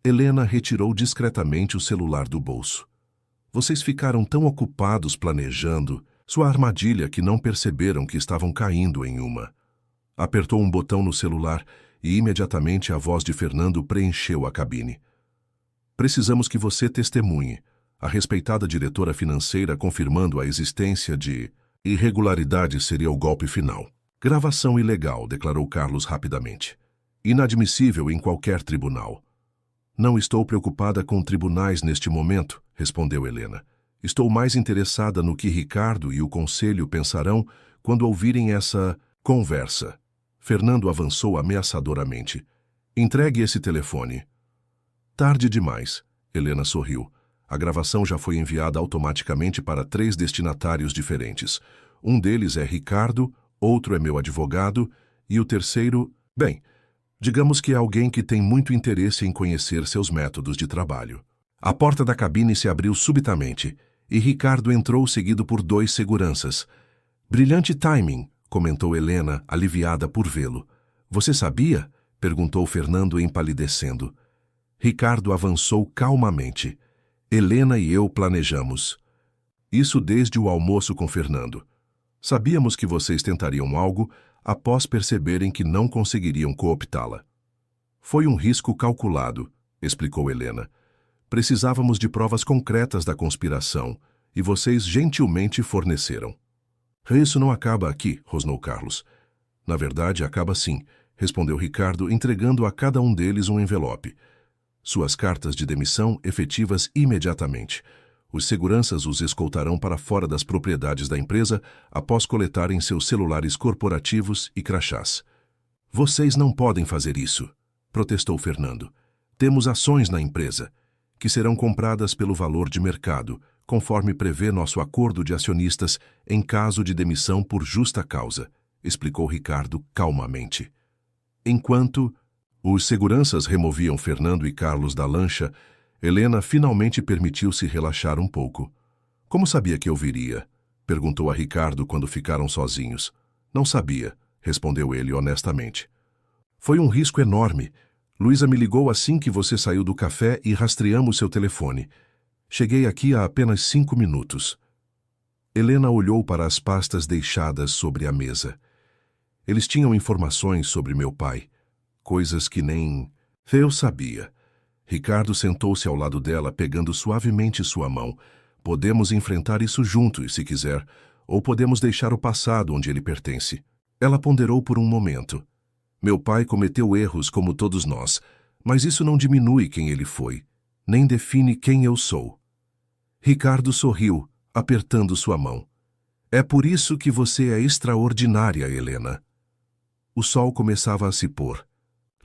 Helena retirou discretamente o celular do bolso. Vocês ficaram tão ocupados planejando sua armadilha que não perceberam que estavam caindo em uma. Apertou um botão no celular e imediatamente a voz de Fernando preencheu a cabine. Precisamos que você testemunhe. A respeitada diretora financeira confirmando a existência de irregularidades seria o golpe final. Gravação ilegal, declarou Carlos rapidamente. Inadmissível em qualquer tribunal. Não estou preocupada com tribunais neste momento, respondeu Helena. Estou mais interessada no que Ricardo e o conselho pensarão quando ouvirem essa conversa. Fernando avançou ameaçadoramente. Entregue esse telefone. Tarde demais, Helena sorriu. A gravação já foi enviada automaticamente para 3 destinatários diferentes. Um deles é Ricardo, outro é meu advogado e o terceiro, bem, digamos que é alguém que tem muito interesse em conhecer seus métodos de trabalho. A porta da cabine se abriu subitamente e Ricardo entrou seguido por 2 seguranças. Brilhante timing, comentou Helena, aliviada por vê-lo. Você sabia? Perguntou Fernando empalidecendo. Ricardo avançou calmamente. Helena e eu planejamos. Isso desde o almoço com Fernando. Sabíamos que vocês tentariam algo após perceberem que não conseguiriam cooptá-la. Foi um risco calculado, explicou Helena. Precisávamos de provas concretas da conspiração e vocês gentilmente forneceram. Isso não acaba aqui, rosnou Carlos. Na verdade, acaba sim, respondeu Ricardo, entregando a cada um deles um envelope. Suas cartas de demissão efetivas imediatamente. Os seguranças os escoltarão para fora das propriedades da empresa após coletarem seus celulares corporativos e crachás. Vocês não podem fazer isso, protestou Fernando. Temos ações na empresa, que serão compradas pelo valor de mercado, conforme prevê nosso acordo de acionistas em caso de demissão por justa causa, explicou Ricardo calmamente. Enquanto os seguranças removiam Fernando e Carlos da lancha, Helena finalmente permitiu-se relaxar um pouco. Como sabia que eu viria? Perguntou a Ricardo quando ficaram sozinhos. Não sabia, respondeu ele honestamente. Foi um risco enorme. Luísa me ligou assim que você saiu do café e rastreamos seu telefone. Cheguei aqui há apenas 5 minutos. Helena olhou para as pastas deixadas sobre a mesa. Eles tinham informações sobre meu pai, coisas que nem eu sabia. Ricardo sentou-se ao lado dela, pegando suavemente sua mão. Podemos enfrentar isso juntos, se quiser, ou podemos deixar o passado onde ele pertence. Ela ponderou por um momento. Meu pai cometeu erros como todos nós, mas isso não diminui quem ele foi, nem define quem eu sou. Ricardo sorriu, apertando sua mão. É por isso que você é extraordinária, Helena. O sol começava a se pôr,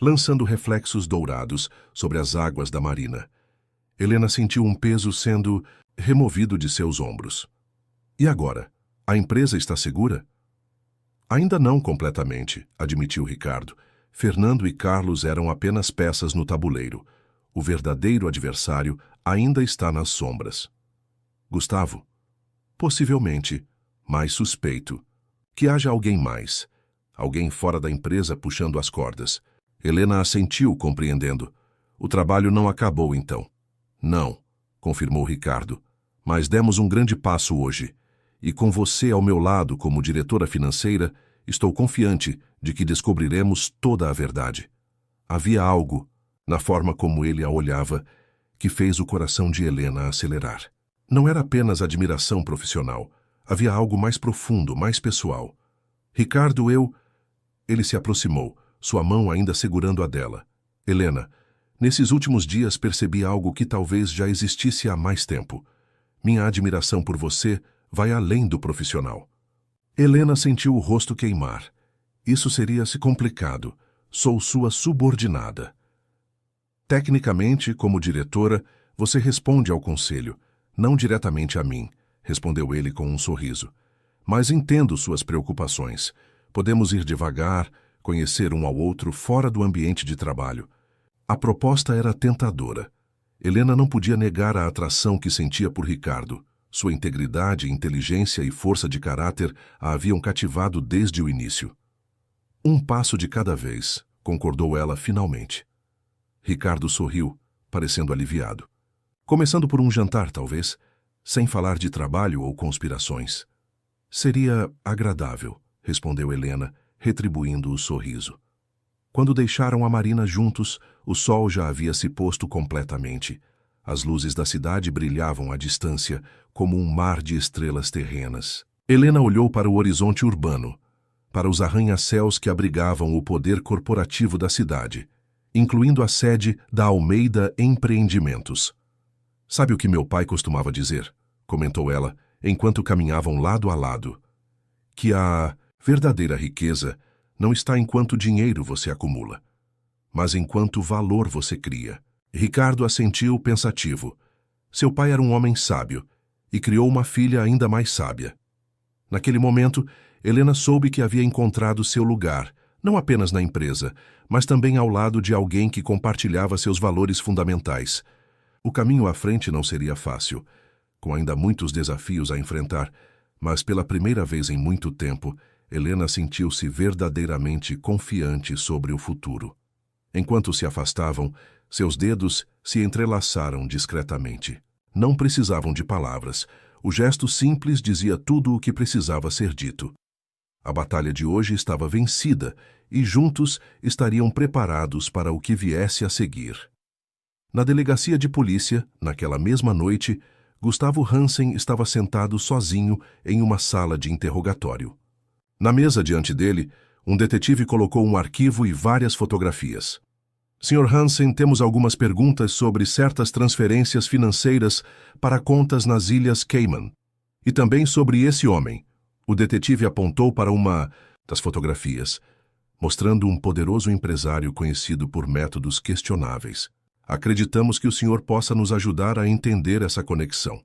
lançando reflexos dourados sobre as águas da marina. Helena sentiu um peso sendo removido de seus ombros. E agora? A empresa está segura? Ainda não completamente, admitiu Ricardo. Fernando e Carlos eram apenas peças no tabuleiro. O verdadeiro adversário ainda está nas sombras. Gustavo? Possivelmente, mas suspeito. Que haja alguém mais. Alguém fora da empresa puxando as cordas. Helena assentiu, compreendendo. O trabalho não acabou, então. Não, confirmou Ricardo. Mas demos um grande passo hoje. E com você ao meu lado como diretora financeira, estou confiante de que descobriremos toda a verdade. Havia algo, na forma como ele a olhava, que fez o coração de Helena acelerar. Não era apenas admiração profissional. Havia algo mais profundo, mais pessoal. Ricardo, Ele se aproximou, sua mão ainda segurando a dela. Helena, nesses últimos dias percebi algo que talvez já existisse há mais tempo. Minha admiração por você vai além do profissional. Helena sentiu o rosto queimar. Isso seria-se complicado. Sou sua subordinada. Tecnicamente, como diretora, você responde ao conselho, não diretamente a mim, respondeu ele com um sorriso. Mas entendo suas preocupações. Podemos ir devagar, conhecer um ao outro fora do ambiente de trabalho. A proposta era tentadora. Helena não podia negar a atração que sentia por Ricardo. Sua integridade, inteligência e força de caráter a haviam cativado desde o início. Um passo de cada vez, concordou ela finalmente. Ricardo sorriu, parecendo aliviado. Começando por um jantar, talvez, sem falar de trabalho ou conspirações. Seria agradável, respondeu Helena, retribuindo o sorriso. Quando deixaram a marina juntos, o sol já havia se posto completamente. As luzes da cidade brilhavam à distância, como um mar de estrelas terrenas. Helena olhou para o horizonte urbano, para os arranha-céus que abrigavam o poder corporativo da cidade, incluindo a sede da Almeida Empreendimentos. Sabe o que meu pai costumava dizer? Comentou ela, enquanto caminhavam lado a lado. Que a verdadeira riqueza não está em quanto dinheiro você acumula, mas em quanto valor você cria. Ricardo assentiu pensativo. Seu pai era um homem sábio e criou uma filha ainda mais sábia. Naquele momento, Helena soube que havia encontrado seu lugar, não apenas na empresa, mas também ao lado de alguém que compartilhava seus valores fundamentais. O caminho à frente não seria fácil, com ainda muitos desafios a enfrentar, mas pela primeira vez em muito tempo, Helena sentiu-se verdadeiramente confiante sobre o futuro. Enquanto se afastavam, seus dedos se entrelaçaram discretamente. Não precisavam de palavras. O gesto simples dizia tudo o que precisava ser dito. A batalha de hoje estava vencida e juntos estariam preparados para o que viesse a seguir. Na delegacia de polícia, naquela mesma noite, Gustavo Hansen estava sentado sozinho em uma sala de interrogatório. Na mesa diante dele, um detetive colocou um arquivo e várias fotografias. Sr. Hansen, temos algumas perguntas sobre certas transferências financeiras para contas nas Ilhas Cayman. E também sobre esse homem. O detetive apontou para uma das fotografias, mostrando um poderoso empresário conhecido por métodos questionáveis. Acreditamos que o senhor possa nos ajudar a entender essa conexão.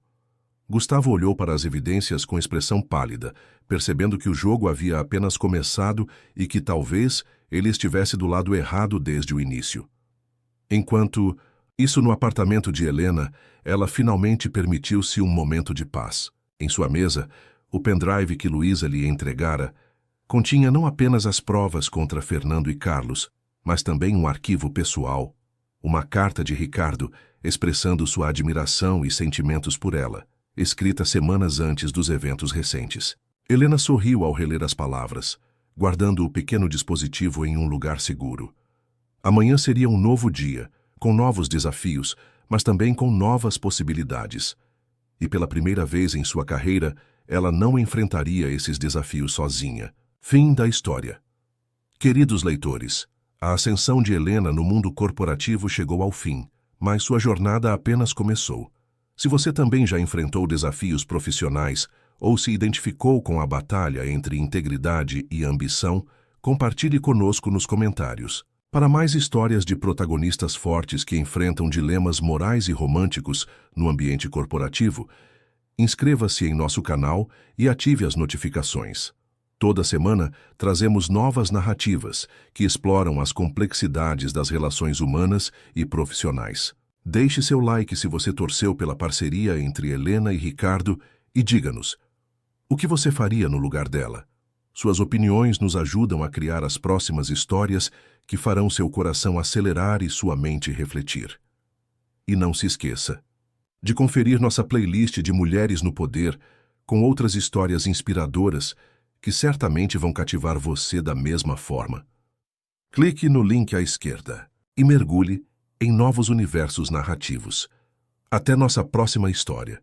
Gustavo olhou para as evidências com expressão pálida, percebendo que o jogo havia apenas começado e que talvez ele estivesse do lado errado desde o início. Enquanto isso no apartamento de Helena, ela finalmente permitiu-se um momento de paz. Em sua mesa, o pendrive que Luísa lhe entregara continha não apenas as provas contra Fernando e Carlos, mas também um arquivo pessoal, uma carta de Ricardo expressando sua admiração e sentimentos por ela, escrita semanas antes dos eventos recentes. Helena sorriu ao reler as palavras, guardando o pequeno dispositivo em um lugar seguro. Amanhã seria um novo dia, com novos desafios, mas também com novas possibilidades. E pela primeira vez em sua carreira, ela não enfrentaria esses desafios sozinha. Fim da história. Queridos leitores, a ascensão de Helena no mundo corporativo chegou ao fim, mas sua jornada apenas começou. Se você também já enfrentou desafios profissionais ou se identificou com a batalha entre integridade e ambição, compartilhe conosco nos comentários. Para mais histórias de protagonistas fortes que enfrentam dilemas morais e românticos no ambiente corporativo, inscreva-se em nosso canal e ative as notificações. Toda semana trazemos novas narrativas que exploram as complexidades das relações humanas e profissionais. Deixe seu like se você torceu pela parceria entre Helena e Ricardo e diga-nos, o que você faria no lugar dela? Suas opiniões nos ajudam a criar as próximas histórias que farão seu coração acelerar e sua mente refletir. E não se esqueça de conferir nossa playlist de Mulheres no Poder com outras histórias inspiradoras que certamente vão cativar você da mesma forma. Clique no link à esquerda e mergulhe em novos universos narrativos. Até nossa próxima história.